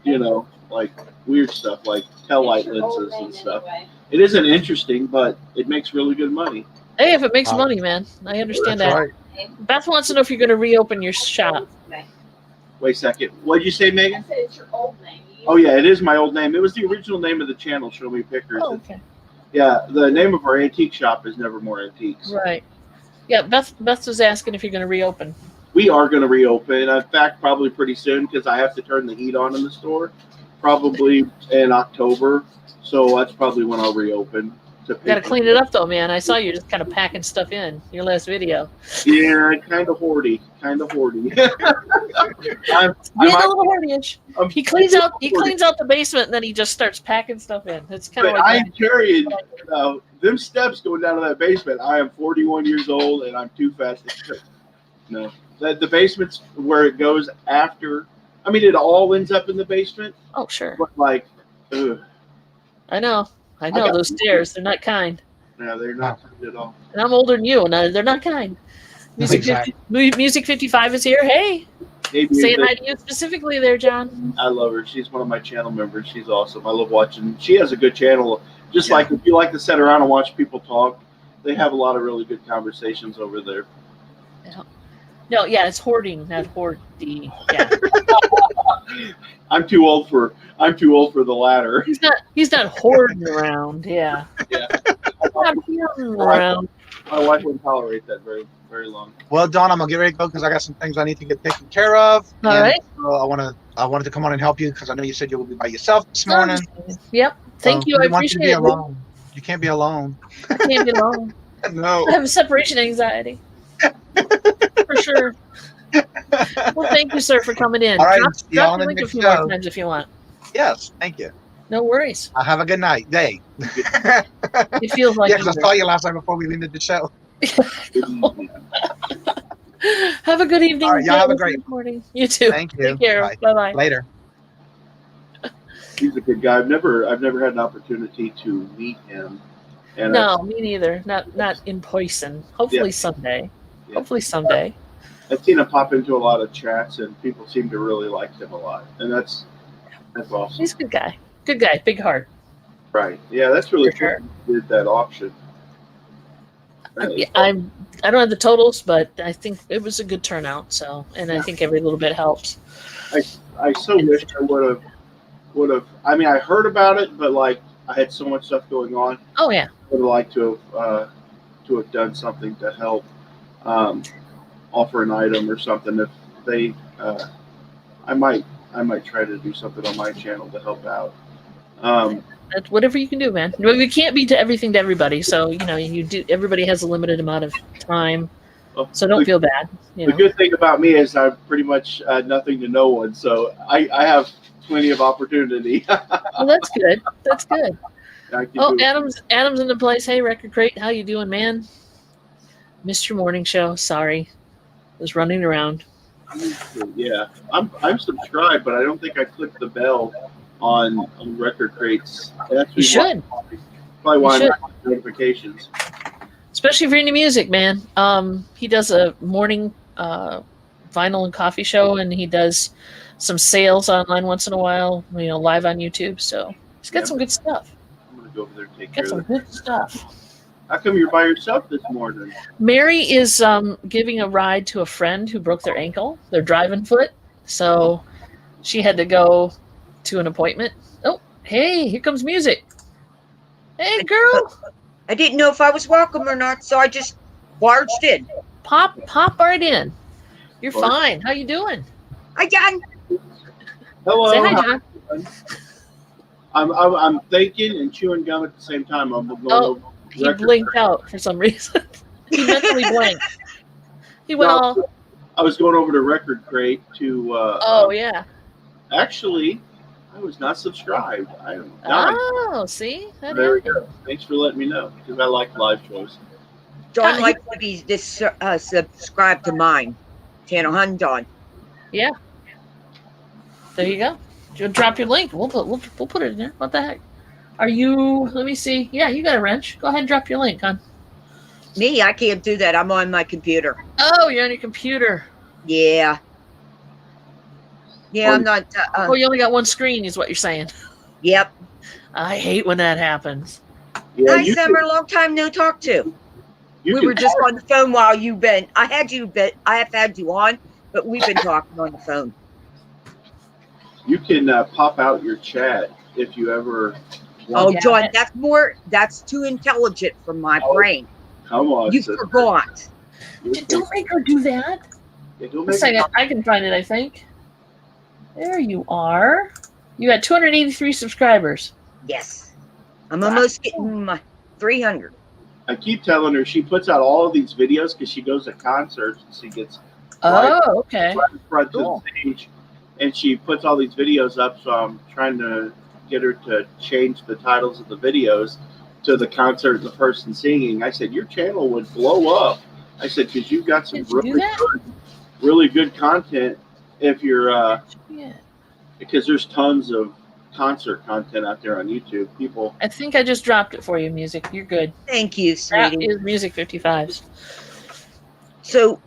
like weird stuff like tail light lenses and stuff. It isn't interesting, but it makes really good money. Hey, if it makes money, man, I understand That's that. right. Beth wants to know if you're going to reopen your shop. Wait a second. What did you say, Megan? I said it's your old name. Oh yeah, it is my old name. It was the original name of the channel, Show Me Pickers. Oh, okay. Yeah, the name of our antique shop is Nevermore Antiques. Right. Yeah, Beth was asking if you're going to reopen. We are going to reopen. In fact, probably pretty soon because I have to turn the heat on in the store. Probably in October. So that's probably when I'll reopen. Got to clean it up, though, man. I saw you just kind of packing stuff in your last video. Yeah, kind of hoardy. I'm Yeah, a little hoardage. He cleans out the basement, and then he just starts packing stuff in. It's kind of But like I'm carrying them steps going down to that basement. I am 41 years old, and I'm too fat to. No, the basement's where it goes after. I mean, it all ends up in the basement. oh, sure. But like, ugh, I know got- those stairs. They're not kind. no, they're not good at all. And I'm older than you, and they're not kind. Music, Exactly. Music 55 is here. Hey, Maybe saying hi to you specifically there, John. I love her. She's one of my channel members. She's awesome. I love watching. She has a good channel. Just Yeah. like if you like to sit around and watch people talk, they have a lot of really good conversations over there. No, yeah, it's hoarding, not hoardy. Yeah, I'm too old for the latter. he's not hoarding around. Yeah, Yeah. not hoarding around. My wife wouldn't tolerate that very, very long. Well, Dawn, I'm gonna get ready to go because I got some things I need to get taken care of. All And right. so I wanted to come on and help you because I know you said you will be by yourself this morning. Yep. Thank So you. I we want you to appreciate be it. alone. You can't be alone. I can't be alone. No. I have separation anxiety. For sure. Well, thank you, sir, for coming in. All right, Drop see y'all your in the link a next few more show. times if you want. Yes. Thank you. No worries. Have a good night. Day. It feels like Yeah, because I either. saw you last night before we ended the show. Have a good evening. All right, y'all have a Good great- morning. You too. Thank you. Take care. Bye. Bye bye. Later. He's a good guy. I've never had an opportunity to meet him. And No, me neither. Not in person. Hopefully Yeah. someday. Yeah. Hopefully someday. I've seen him pop into a lot of chats, and people seem to really like him a lot, and that's awesome. He's a good guy. Good guy. Big heart. Right? Yeah, that's really For sure. cool. He did that auction. That is I don't have the totals, but I think it was a good turnout. So, and I think every little bit helps. I so wish I would have. I mean, I heard about it, but like I had so much stuff going on. Oh yeah. Would have liked to have done something to help offer an item or something. If they, I might try to do something on my channel to help out. That's whatever you can do, man. We can't be to everything to everybody, so you do. Everybody has a limited amount of time, Well, so don't feel bad. The good thing about me is I'm pretty much nothing to no one, so I have plenty of opportunity. Well, that's good. That's good. I can Oh, do it. Adam's in the place. Hey, Record Crate, how you doing, man? Missed your morning show. Sorry, was running around. Yeah, I'm subscribed, but I don't think I clicked the bell on Record Crates. That's You should, probably why You I'm not getting notifications. especially if you're into music, man. He does a morning vinyl and coffee show, and he does some sales online once in a while. Live on YouTube. So he's got Yeah. some good stuff. I'm gonna go over there and take Got care some of that. good stuff. How come you're by yourself this morning? Mary is giving a ride to a friend who broke their ankle. They're driving foot, so she had to go to an appointment. Oh, hey, here comes music. Hey, girl, I didn't know if I was welcome or not, so I just barged in. pop right in. You're Barge. fine. How you doing? Again, Hello. Say hi, John. I'm thinking and chewing gum at the same time. I'm going Oh, over He Record blinked out for some reason. He mentally blanked. He went No. all. I was going over to Record Crate to. Oh yeah. Actually, I was not subscribed. I am dying. Oh, see that There we happened. go. Thanks for letting me know because I like live shows. Dawn Ah, likes to be subscribed to mine. Channel Hun Dawn. There you go. You'll drop your link. We'll put it in there. What the heck? Are you? Let me see. Yeah, you got a wrench. Go ahead and drop your link, hon. Me, I can't do that. I'm on my computer. Oh, you're on your computer. Yeah. Yeah, I'm not. Oh, you only got one screen, is what you're saying. Yep. I hate when that happens. Yeah, Hi, Summer. Long time no talk to. You We can were just on the phone while you've been. I have had you on, but we've been talking on the phone. you can pop out your chat if you ever Oh, want. Yeah. John, that's too intelligent for my brain. Come on, You sister. forgot. Don't make her do that. Yeah, don't A make second, I can find it, I think. There you are. You got 283 subscribers. Yes. I'm almost getting my 300. I keep telling her she puts out all of these videos because she goes to concerts and she gets Oh, okay. right in front Cool. to the stage, and she puts all these videos up. So I'm trying to get her to change the titles of the videos to the concert and the person singing. I said your channel would blow up. I said because you've got some Did you do that? really good content. If you're Yeah. because there's tons of concert content out there on YouTube. People, I think I just dropped it for you, music. You're good. Thank you, That sweetie. is Music 55s. So,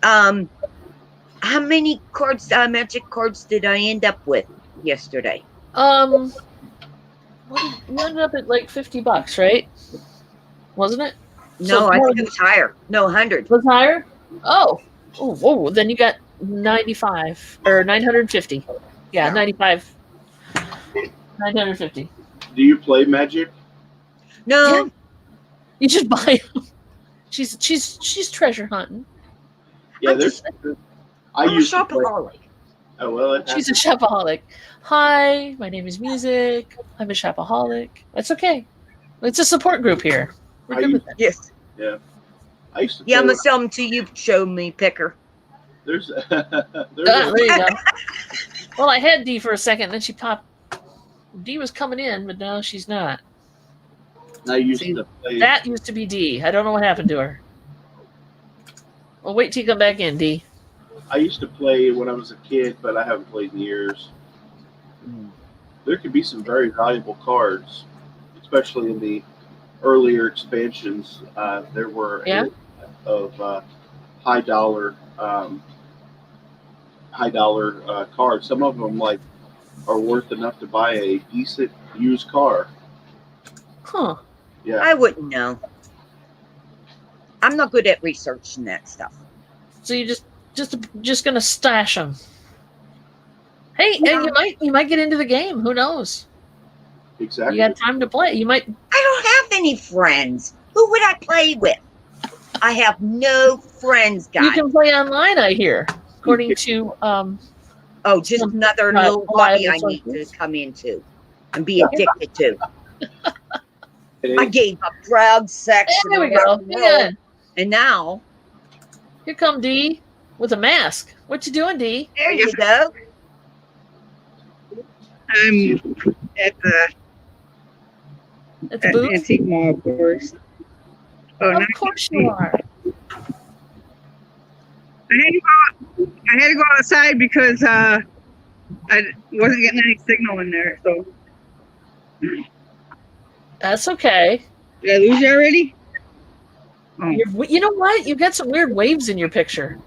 how many cards, magic cards, did I end up with yesterday? What you ended up at like $50, right? Wasn't it? No, So I more think than- it was higher. No, 100. Was higher? Oh. Oh, whoa. Then you got 95 or 950. Yeah, 95. 950. do you play Magic? No, You just buy them. She's treasure hunting. Yeah, I'm there's. I I'm a used to play. shopaholic. Oh well, it She's a shopaholic. Hi, my name is Music. I'm a shopaholic. That's okay. It's a support group here. We're Are good you- with that. Yes. I used to. Yeah, I'm play going to sell them to you. Show me picker. There's There you go. Well, I had D for a second, then she popped. D was coming in, but now she's not. I used See, to play. That used to be D. I don't know what happened to her. Well, wait till you come back in, D. I used to play when I was a kid, but I haven't played in years. There could be some very valuable cards, especially in the earlier expansions. There were Yeah. of high dollar cards. Some of them are worth enough to buy a decent used car. Huh. Yeah, I wouldn't know. I'm not good at researching that stuff. So you just gonna stash them. Hey, and you might get into the game. Who knows? exactly. You got time to play. You might. I don't have any friends. Who would I play with? I have no friends, guys. You can play online. I hear, according to Oh, just some, another uh, little hobby I reliable need to sources. come into and be addicted to. It I is- gave up drugs, sex, There we and go. rock and roll, Yeah. and now Here come D with a mask. What you doing, D? there you go. I'm at the It's a booth. antique mall, of course. Oh, Of no, course you are. I had to go outside because I wasn't getting any signal in there. So That's okay. did I lose you already? Oh, You know what? You've got some weird waves in your picture.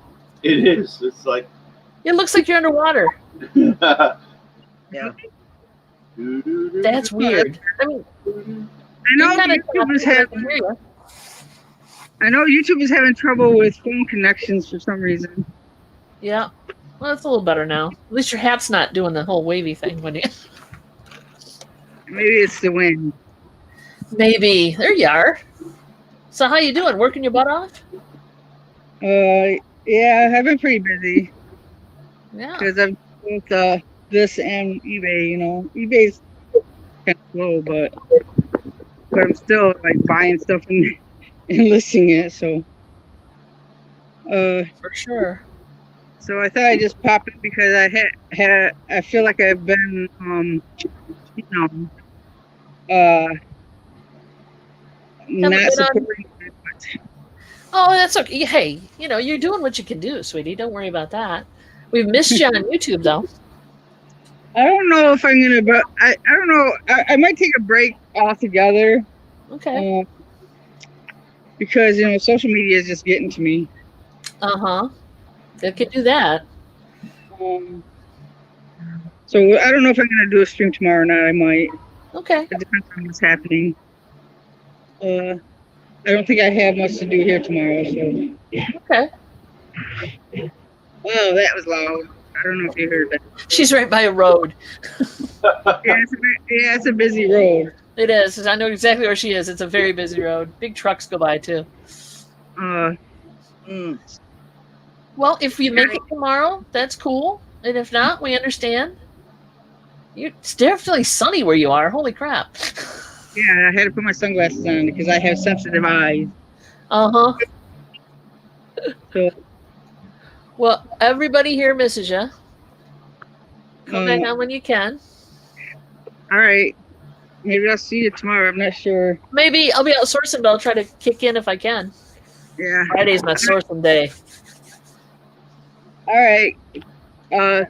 It is. It's like. It looks like you're underwater. Yeah. That's weird. I mean, I know you kinda YouTube is I having. can hear you. I know YouTube is having trouble with phone connections for some reason. Yeah. Well, it's a little better now. At least your hat's not doing the whole wavy thing when you. Maybe it's the wind. Maybe. There you are. So how you doing? Working your butt off? Yeah, I've been pretty busy Yeah. because I've both this and eBay. You know, eBay's kind of slow, but I'm still like buying stuff and listing it. So, For sure. so I thought I'd just pop in because I feel like I've been you know not bit on- supporting it, but Oh, that's okay. Hey, you're doing what you can do, sweetie. Don't worry about that. We've missed you on YouTube, though. I don't know if I'm gonna, but I don't know. I might take a break altogether Okay. because social media is just getting to me. Uh-huh. They could do that. So I don't know if I'm gonna do a stream tomorrow or not. I might. Okay. It depends on what's happening. I don't think I have much to do here tomorrow. So, Okay. oh, that was loud. I don't know if you heard that. She's right by a road. It's a busy road. It is. I know exactly where she is. It's a very busy road. Big trucks go by too. Mm. Well, if you make it tomorrow, that's cool. And if not, we understand. It's definitely sunny where you are. Holy crap. Yeah, I had to put my sunglasses on because I have sensitive eyes. Uh-huh. So, Well, everybody here misses you. Come back Um, on when you can. all right. Maybe I'll see you tomorrow. I'm not sure. Maybe I'll be out sourcing, but I'll try to kick in if I can. Yeah. Friday's my sourcing day. All right.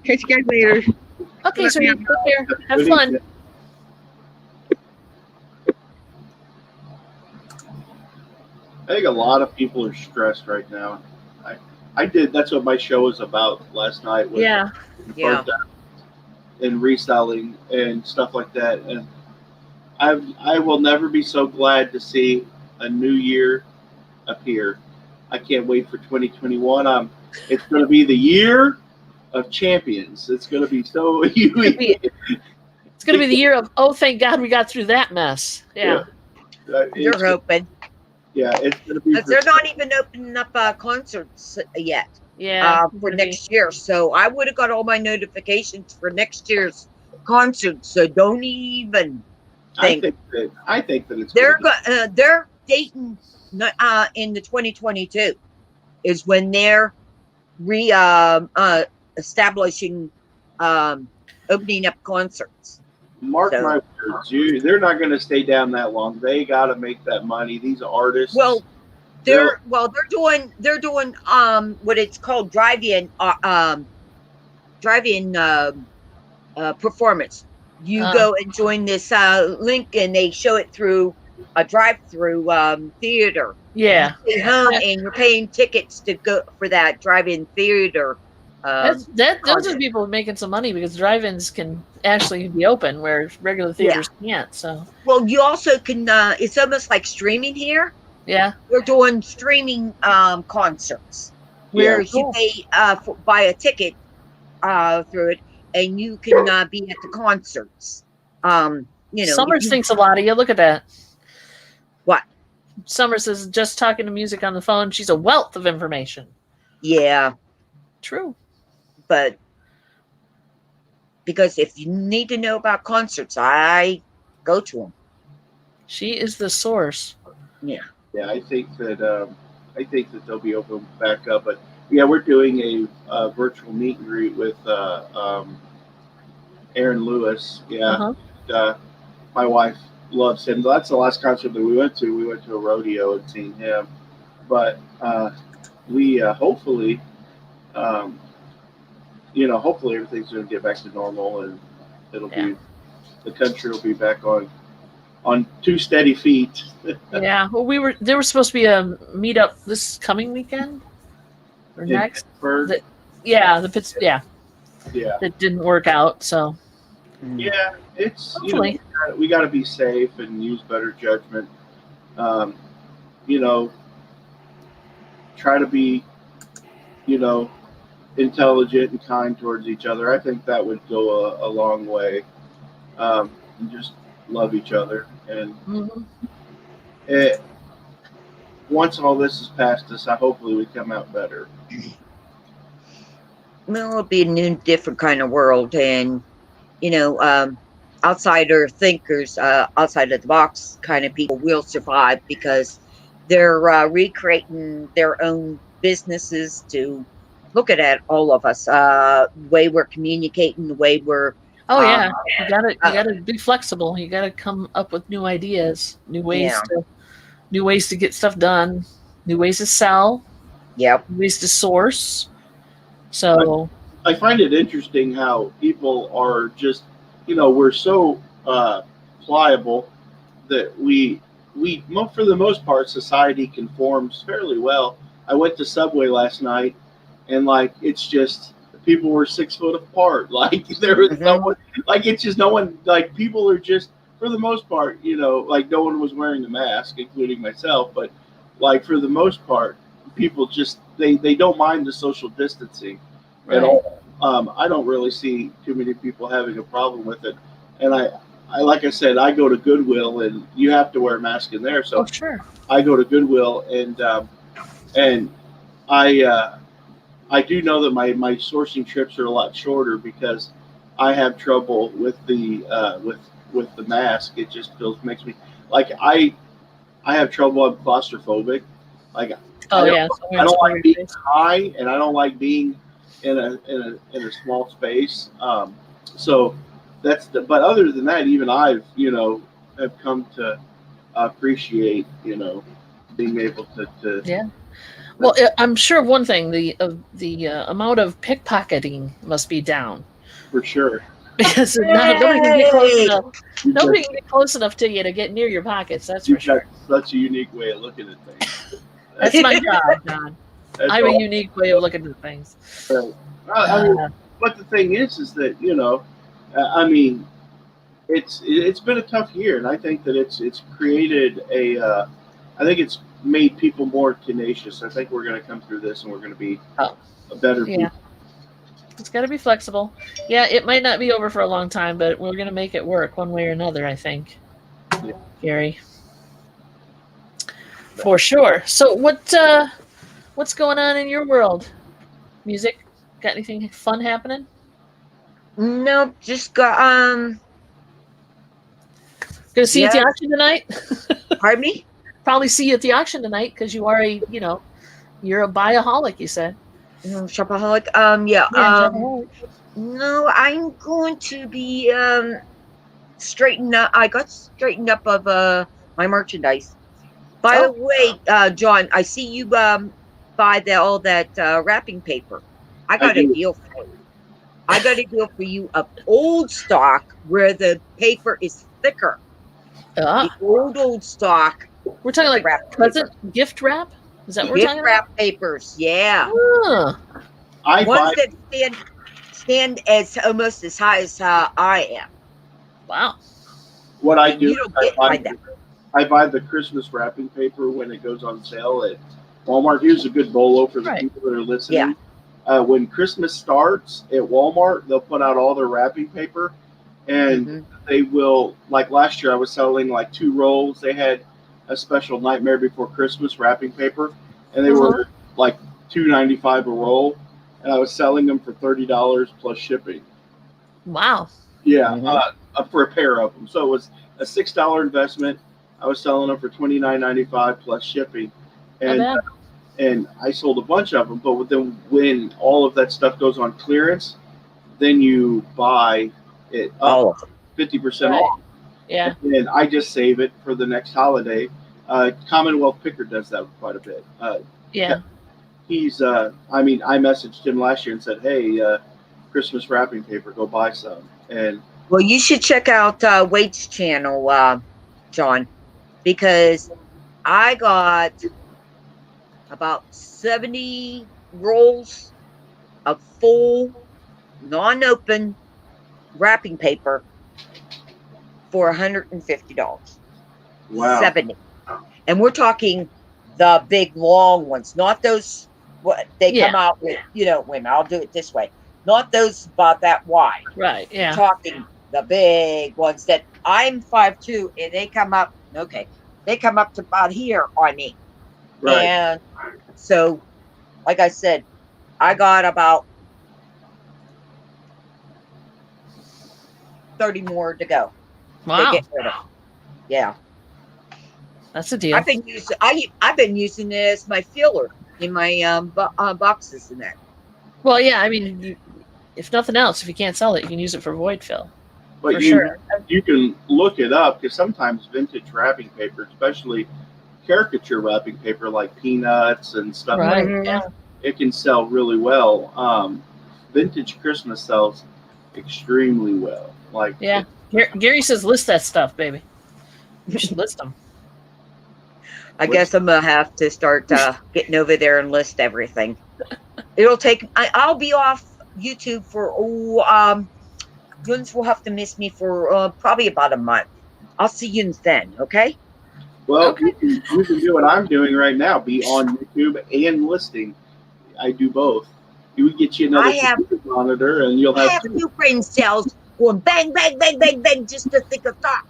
Catch you guys later. Okay, so you go there. Have Good fun. evening. I think a lot of people are stressed right now. That's what my show was about last night. Was Yeah. Yeah. burnt and reselling and stuff like that. And I will never be so glad to see a new year appear. I can't wait for 2021. It's going to be the year of champions. It's going to be so. It's going to be the year of, oh, thank God we got through that mess. Yeah. You're hoping. Yeah, it's going to be. But they're not even opening up concerts yet Yeah. for next year. So I would have got all my notifications for next year's concert. So don't even I think. think that it's. They're gonna they're dating in the 2022 is when they're establishing opening up concerts. Mark So- my words, they're not going to stay down that long. They got to make that money. These artists. Well, they're doing what it's called drive-in performance. You go and join this link, and they show it through a drive-through theater. Yeah. You stay home, and you're paying tickets to go for that drive-in theater. Those are content. people making some money because drive-ins can actually be open where regular theaters can't. So Well, you also can. It's almost like streaming here. yeah. We're doing streaming concerts where you pay buy a ticket through it, and you can be at the concerts. Summers thinks a lot of you. Look at that. What? Summers is just talking to music on the phone. She's a wealth of information. Yeah, True. but because if you need to know about concerts, I go to them. She is the source. Yeah, I think that they'll be open back up. But yeah, we're doing a virtual meet and greet with Aaron Lewis. Yeah, Uh-huh. My wife loves him. That's the last concert that we went to. We went to a rodeo and seen him. But we hopefully, hopefully everything's going to get back to normal, and it'll be the country will be back on two steady feet. Yeah. Well, there was supposed to be a meetup this coming weekend or next. Pittsburgh. Yeah. Yeah. It didn't work out. So Yeah, it's hopefully. We got to be safe and use better judgment. Try to be, intelligent and kind towards each other. I think that would go a long way. And just love each other, and once all this is past us, hopefully we come out better. Well, it'll be a new, different kind of world, and outsider thinkers, outside of the box kind of people will survive because they're recreating their own businesses to look at all of us, the way we're communicating, the way we're. Oh yeah, you gotta be flexible. You gotta come up with new ideas, new ways to get stuff done, new ways to sell, Yep. new ways to source. So I find it interesting how people are just, we're so pliable that we for the most part, society conforms fairly well. I went to Subway last night, and it's just people were 6 foot apart. There was no one, it's just no one. People are just, for the most part, no one was wearing a mask, including myself. But like for the most part, people just they don't mind the social distancing Right. at all. I don't really see too many people having a problem with it. And I like I said, I go to Goodwill and you have to wear a mask in there. So Oh, sure. I go to Goodwill and I do know that my sourcing trips are a lot shorter because I have trouble with the mask. It just makes me like I have trouble. I'm claustrophobic. Like Oh, I don't- yeah. I don't like being high, and I don't like being in a small space. So but other than that, even I've have come to appreciate being able to Yeah. Well, I'm sure of one thing: the amount of pickpocketing must be down for sure. because nobody can get close Yay! enough. You've Nobody got, can get close enough to you to get near your pockets. That's for you've got sure. such a unique way of looking at things. That's my job, John. That's I have a all. unique way of looking at things. I mean, but the thing is that I mean, it's been a tough year, and I think that it's created I think it's made people more tenacious. I think we're going to come through this, and we're going to be Oh. a better Yeah. people. It's got to be flexible. Yeah, it might not be over for a long time, but we're going to make it work one way or another, I think. Yeah. Gary. For sure. So what's going on in your world? Music? Got anything fun happening? Nope, just got Gonna see you at the Yeah. auction tonight? pardon me? Probably see you at the auction tonight because you are you're a buyaholic, you said. Shopaholic. Yeah, Yeah. No, I'm going to be straightened up. I got straightened up of my merchandise. By the way, John, I see you buy all that wrapping paper. I got a do. deal for you. I got a deal for you of old stock where the paper is thicker. The old stock We're talking like wrap present gift wrap? Is that what we're gift talking wrap papers. Yeah. about? I Ones buy that stand as almost as high as I am. Wow. what I And do. you don't is get like that. I buy the Christmas wrapping paper when it goes on sale at Walmart. Here's a good bolo for the Right. people that are listening. When Christmas starts at Walmart, they'll put out all their wrapping paper, and Mhm. they will. Like last year, I was selling like 2 rolls. They had a special Nightmare Before Christmas wrapping paper, and they were like $2.95 a roll, and I was selling them for $30 plus shipping. Wow. Yeah, Mhm. for a pair of them. So it was a $6 investment. I was selling them for $29.95 plus shipping, Not and bad. and I sold a bunch of them. But then when all of that stuff goes on clearance, then you buy it All up of them. 50% Right. off, Yeah. and I just save it for the next holiday. Commonwealth Picker does that quite a bit. Yeah. He's, I messaged him last year and said, "Hey, Christmas wrapping paper, go buy some." And Well, you should check out Wade's channel, John, because I got about 70 rolls of full, non-open wrapping paper for $150. wow, 70. And we're talking the big long ones, not those what they come out with, wait a minute, I'll do it this way. Not those about that wide. Right. Yeah. Talking the big ones that I'm 5'2" and they come up to about here on me. right. And so, like I said, I got about 30 more to go. To Wow. get rid of. Yeah. That's a deal. I've been using it as my filler in my boxes and that. Well, yeah. I mean, if nothing else, if you can't sell it, you can use it for void fill. But For you sure. you can look it up because sometimes vintage wrapping paper, especially caricature wrapping paper like Peanuts and stuff like Right. Mhm. Yeah. it can sell really well. Vintage Christmas sells extremely well. Like Yeah. Gary says list that stuff, baby. You should list them. I guess I'm gonna have to start getting over there and list everything. It'll take. I'll be off YouTube for Guns will have to miss me for probably about a month. I'll see you then. Okay. Well, Okay. you can do what I'm doing right now. Be on YouTube and listing. I do both. You would get you another I have- computer monitor, and you'll I have have two. two brain cells going bang, bang, bang, bang, bang, just to think of thought.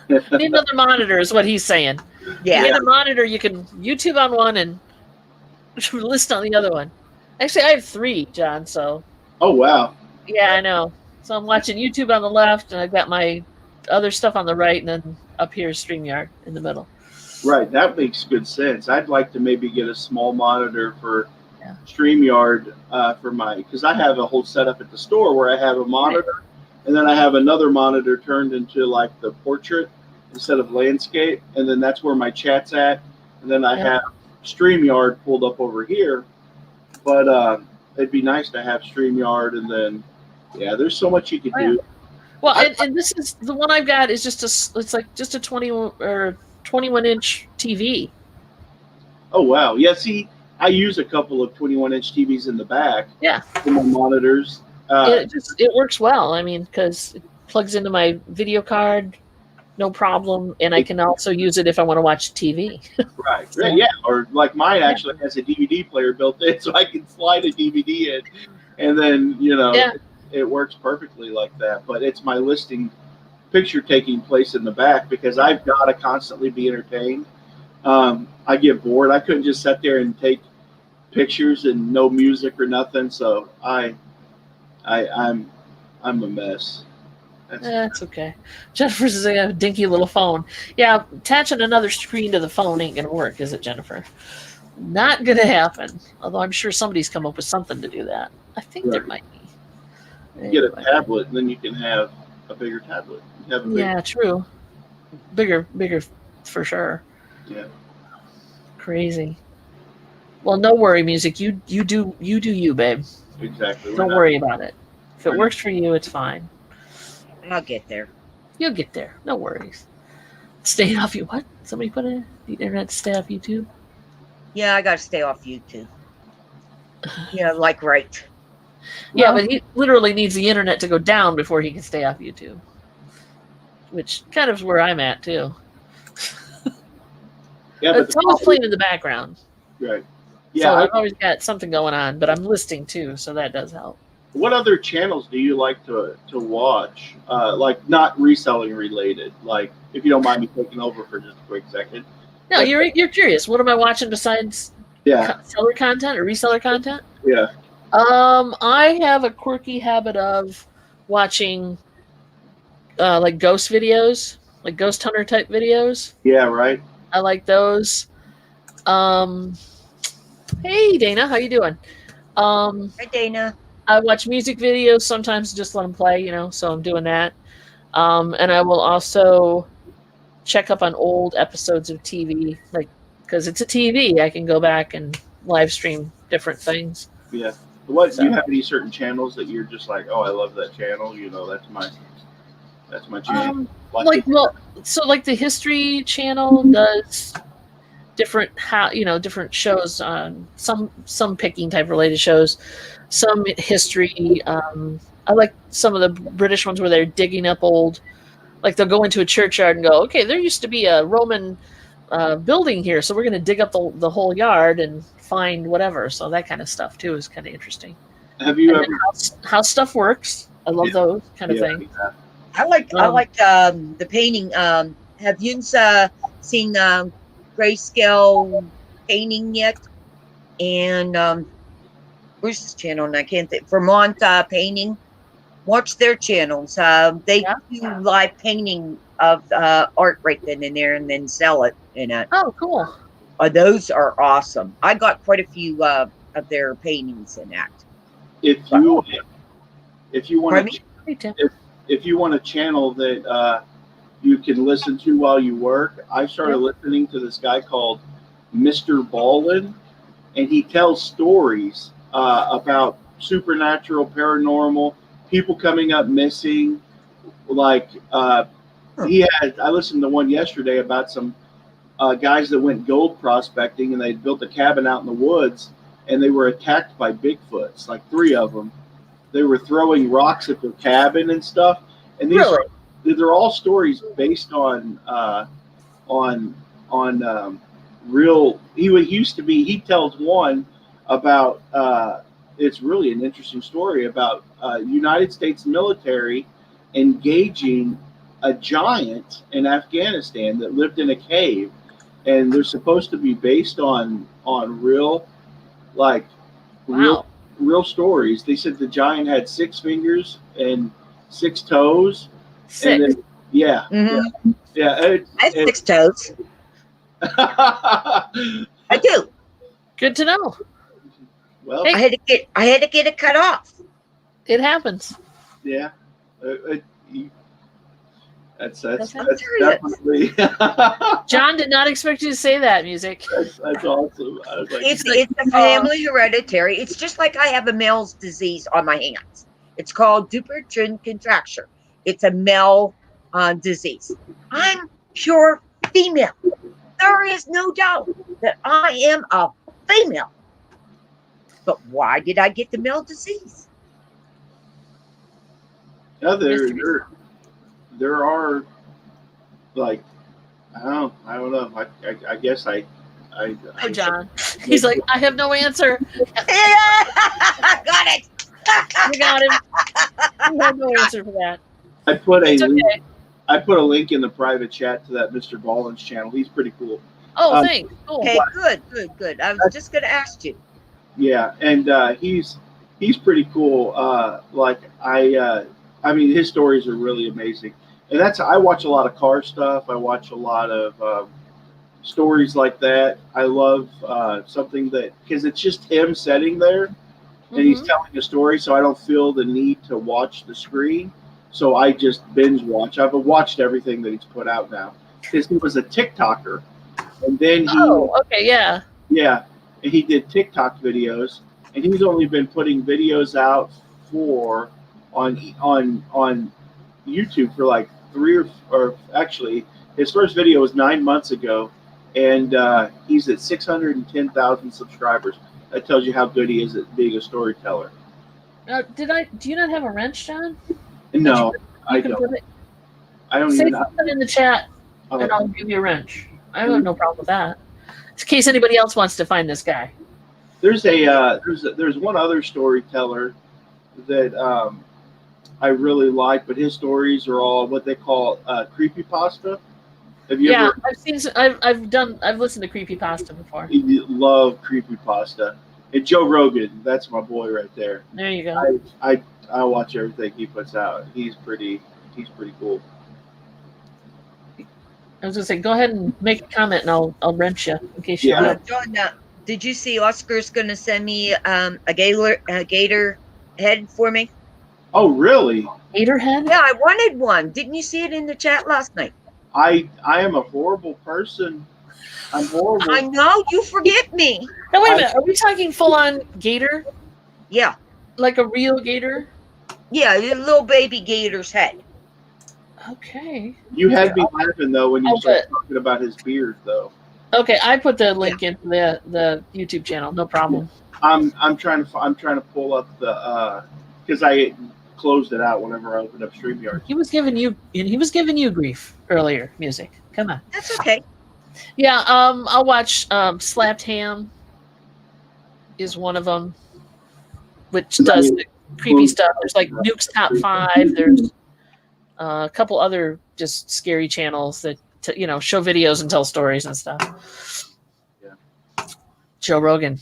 Need another monitor is what he's saying. You Yeah. get a monitor, you can YouTube on one and list on the other one. Actually, I have 3, John. So Oh wow! yeah, I know. So I'm watching YouTube on the left, and I've got my other stuff on the right, and then up here is StreamYard in the middle. Right, that makes good sense. I'd like to maybe get a small monitor for Yeah. StreamYard for my, because I have a whole setup at the store where I have a monitor, and then I have another monitor turned into like the portrait instead of landscape, and then that's where my chat's at, and then I Yeah. have StreamYard pulled up over here. But it'd be nice to have StreamYard, and then yeah, there's so much you could Oh, yeah. do. Well, and this is the one I've got is it's like just a 20 or 21-inch TV. Oh wow, yeah. See, I use a couple of 21-inch TVs in the back. Yeah. For my monitors. It works well. I mean, because it plugs into my video card, no problem, and I can also use it if I want to watch TV. Right. So- Yeah. Or like mine actually has a DVD player built in, so I can slide a DVD in, and then Yeah. it works perfectly like that. But it's my listing picture taking place in the back because I've got to constantly be entertained. I get bored. I couldn't just sit there and take pictures and no music or nothing. So I'm a mess. That's okay. Jennifer's saying I have a dinky little phone. Yeah, attaching another screen to the phone ain't gonna work, is it, Jennifer? Not gonna happen. Although I'm sure somebody's come up with something to do that. I think there Right. might be. Get a Anyway. tablet, and then you can have a bigger tablet. You have a bigger, Yeah, true. Bigger for sure. Yeah. Crazy. Well, no worry, music. You do you, babe. Exactly. We're Don't not- worry about it. If it We're works for you, it's fine. I'll get there. You'll get there. No worries. Stay off you. What? Somebody put in the internet to stay off YouTube? Yeah, I got to stay off YouTube. Yeah, like right. Yeah, Well, but he literally needs the internet to go down before he can stay off YouTube. Which kind of is where I'm at too. Yeah, but It's always playing in the background. right. So Yeah. I've always got something going on, but I'm listing too, so that does help. What other channels do you like to watch? Like not reselling related. Like if you don't mind me taking over for just a quick second. No, you're curious. What am I watching besides Yeah. seller content or reseller content? Yeah. I have a quirky habit of watching like ghost videos, like ghost hunter type videos. Yeah. Right. I like those. Hey Dana, how you doing? Hi, Dana. I watch music videos sometimes, just let them play, so I'm doing that. And I will also check up on old episodes of TV, like because it's a TV, I can go back and live stream different things. Yeah. What So- do you have any certain channels that you're just like, oh, I love that channel. That's my channel. Like the History Channel does different different shows on some picking type related shows, some history. I like some of the British ones where they're digging up old, like they'll go into a churchyard and go, okay, there used to be a Roman building here, so we're going to dig up the whole yard and find whatever. So that kind of stuff too is kind of interesting. Have you And ever? then how stuff works. I love those kind of things. Yeah. I like the painting. Have you seen Grayscale painting yet? And where's this channel? And I can't think. Vermont Painting. Watch their channels. They Yeah. do live painting of art right then and there, and then sell it. And Oh, cool. those are awesome. I got quite a few of their paintings in that. If you want Pardon to. me? Hey, Tim. If you want a channel that you can listen to while you work, I started listening to this guy called Mr. Ballin, and he tells stories about supernatural, paranormal, people coming up missing. Like I listened to one yesterday about some guys that went gold prospecting, and they built a cabin out in the woods, and they were attacked by Bigfoots, like 3 of them. They were throwing rocks at their cabin and stuff. And these Really? they're all stories based on on real. Used to be. He tells one about. It's really an interesting story about United States military engaging a giant in Afghanistan that lived in a cave, and they're supposed to be based on real, like Wow. real stories. They said the giant had 6 fingers and 6 toes, Sick. and then yeah, Mhm. yeah. I have 6 toes. I do. Good to know. Well, Hey. I had to get it cut off. It happens. yeah. That's That's definitely John did not expect you to say that, music. that's awesome. I was like, It's a family hereditary. It's just like I have a male's disease on my hands. It's called Dupuytren contracture. It's a male disease. I'm pure female. There is no doubt that I am a female. But why did I get the male disease? yeah, there are, like, I don't know. I guess I Oh, John. He's like, I have no answer. Got it. We got him. We have no answer for that. I put It's okay. a link in the private chat to that Mr. Ballin's channel. He's pretty cool. Oh, Um, thanks. Cool. Okay, good. I was just gonna ask you. Yeah, and he's pretty cool. I mean, his stories are really amazing, and I watch a lot of car stuff. I watch a lot of stories like that. I love something because it's just him sitting there and he's Mhm. telling a story, so I don't feel the need to watch the screen. So I just binge watch. I've watched everything that he's put out now because he was a TikToker, and then he Oh, okay, yeah. yeah, and he did TikTok videos, and he's only been putting videos out on YouTube for like 3 or actually his first video was 9 months ago, and he's at 610,000 subscribers. That tells you how good he is at being a storyteller. Do you not have a wrench, John? No, I You can don't. put it, I don't say even know. something in the chat, and I'll give you a wrench. I have no problem with that. In case anybody else wants to find this guy. There's there's one other storyteller that I really like, but his stories are all what they call creepypasta. Have you Yeah, ever I've listened to Creepypasta before. you love creepypasta? And Joe Rogan, that's my boy right there. There you go. I watch everything he puts out. He's pretty cool. I was gonna say, go ahead and make a comment, and I'll wrench you in case you. Yeah. John, did you see Oscar's gonna send me a gator head for me? Oh really? Gatorhead? Yeah, I wanted one. Didn't you see it in the chat last night? I am a horrible person. I'm horrible. I know, you forget me. No, wait a minute. Are we talking full on gator? Yeah, Like a real gator? a little baby gator's head. Okay. You had me laughing though when you Oh, started good. talking about his beard though. Okay, I put the link in the YouTube channel. No problem. I'm trying to pull up the because I closed it out whenever I opened up StreamYard. He was giving you grief earlier. Music. Come on. That's okay. Yeah. I'll watch. Slapped Ham is one of them, which does the creepy stuff. There's like Nuke's Top 5. There's a couple other just scary channels that show videos and tell stories and stuff. Yeah. Joe Rogan,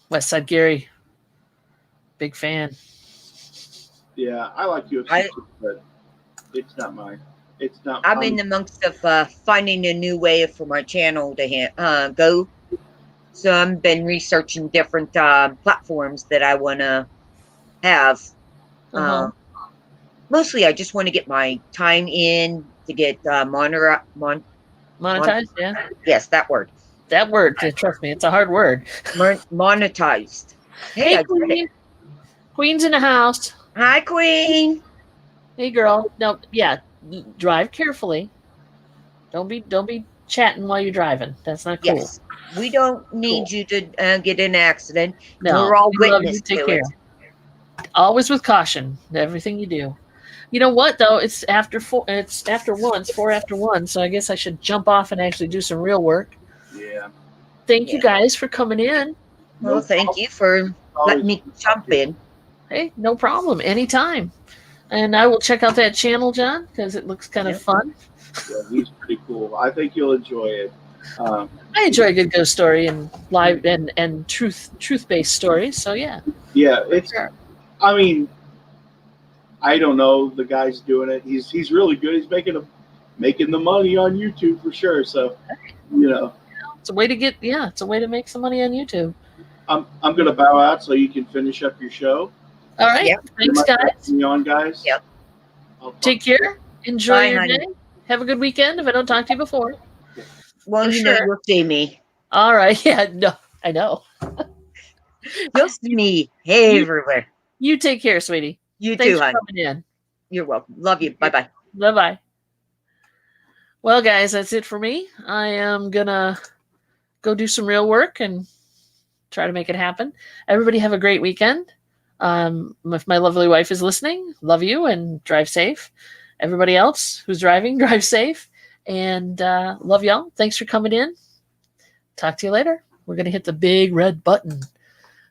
West Side Gary, big fan. Yeah, I like UFC, but it's not mine. It's not. I'm in the amongst of finding a new way for my channel to go. So I've been researching different platforms that I want to have. Uh-huh. Mostly, I just want to get my time in to get Monetized, yeah. Yes, that word. That word, trust me, it's a hard word. Monetized. Hey, Hey, I got it. Queen. Queen's in the house. Hi, Queen. Hey, girl. No, yeah, drive carefully. Don't be chatting while you're driving. That's not cool. Yes, we don't need you to get in an accident. No, We're all we love witness you. Take to care. it. Always with caution. Everything you do. You know what though? It's after 4. It's after 1. It's 4 after 1. So I guess I should jump off and actually do some real work. Yeah. Thank you guys for coming in. Well, thank you for letting me jump in. Hey, no problem. Anytime. And I will check out that channel, John, because it looks kind of fun. Yeah, he's pretty cool. I think you'll enjoy it. I enjoy a good ghost story and live and truth based stories. So yeah. Yeah, it's. Sure. I mean, I don't know. The guy's doing it. He's really good. He's making the money on YouTube for sure. So, you know, It's a way to get it's a way to make some money on YouTube. I'm gonna bow out so you can finish up your show. All right. Yep. Thanks, guys. Me on, guys. Yep. I'll talk Take to you. care. Enjoy Bye, your honey. day. Have a good weekend if I don't talk to you before. Well, For you know, sure. you'll see me. All right. Yeah, no, I know. You'll see me everywhere. You take care, sweetie. You Thanks too, for hon. coming in. You're welcome. Love you. Bye bye. Bye-bye. Well, guys, that's it for me. I am going to go do some real work and try to make it happen. Everybody have a great weekend. If my lovely wife is listening, love you and drive safe. Everybody else who's driving, drive safe. And love y'all. Thanks for coming in. Talk to you later. We're going to hit the big red button.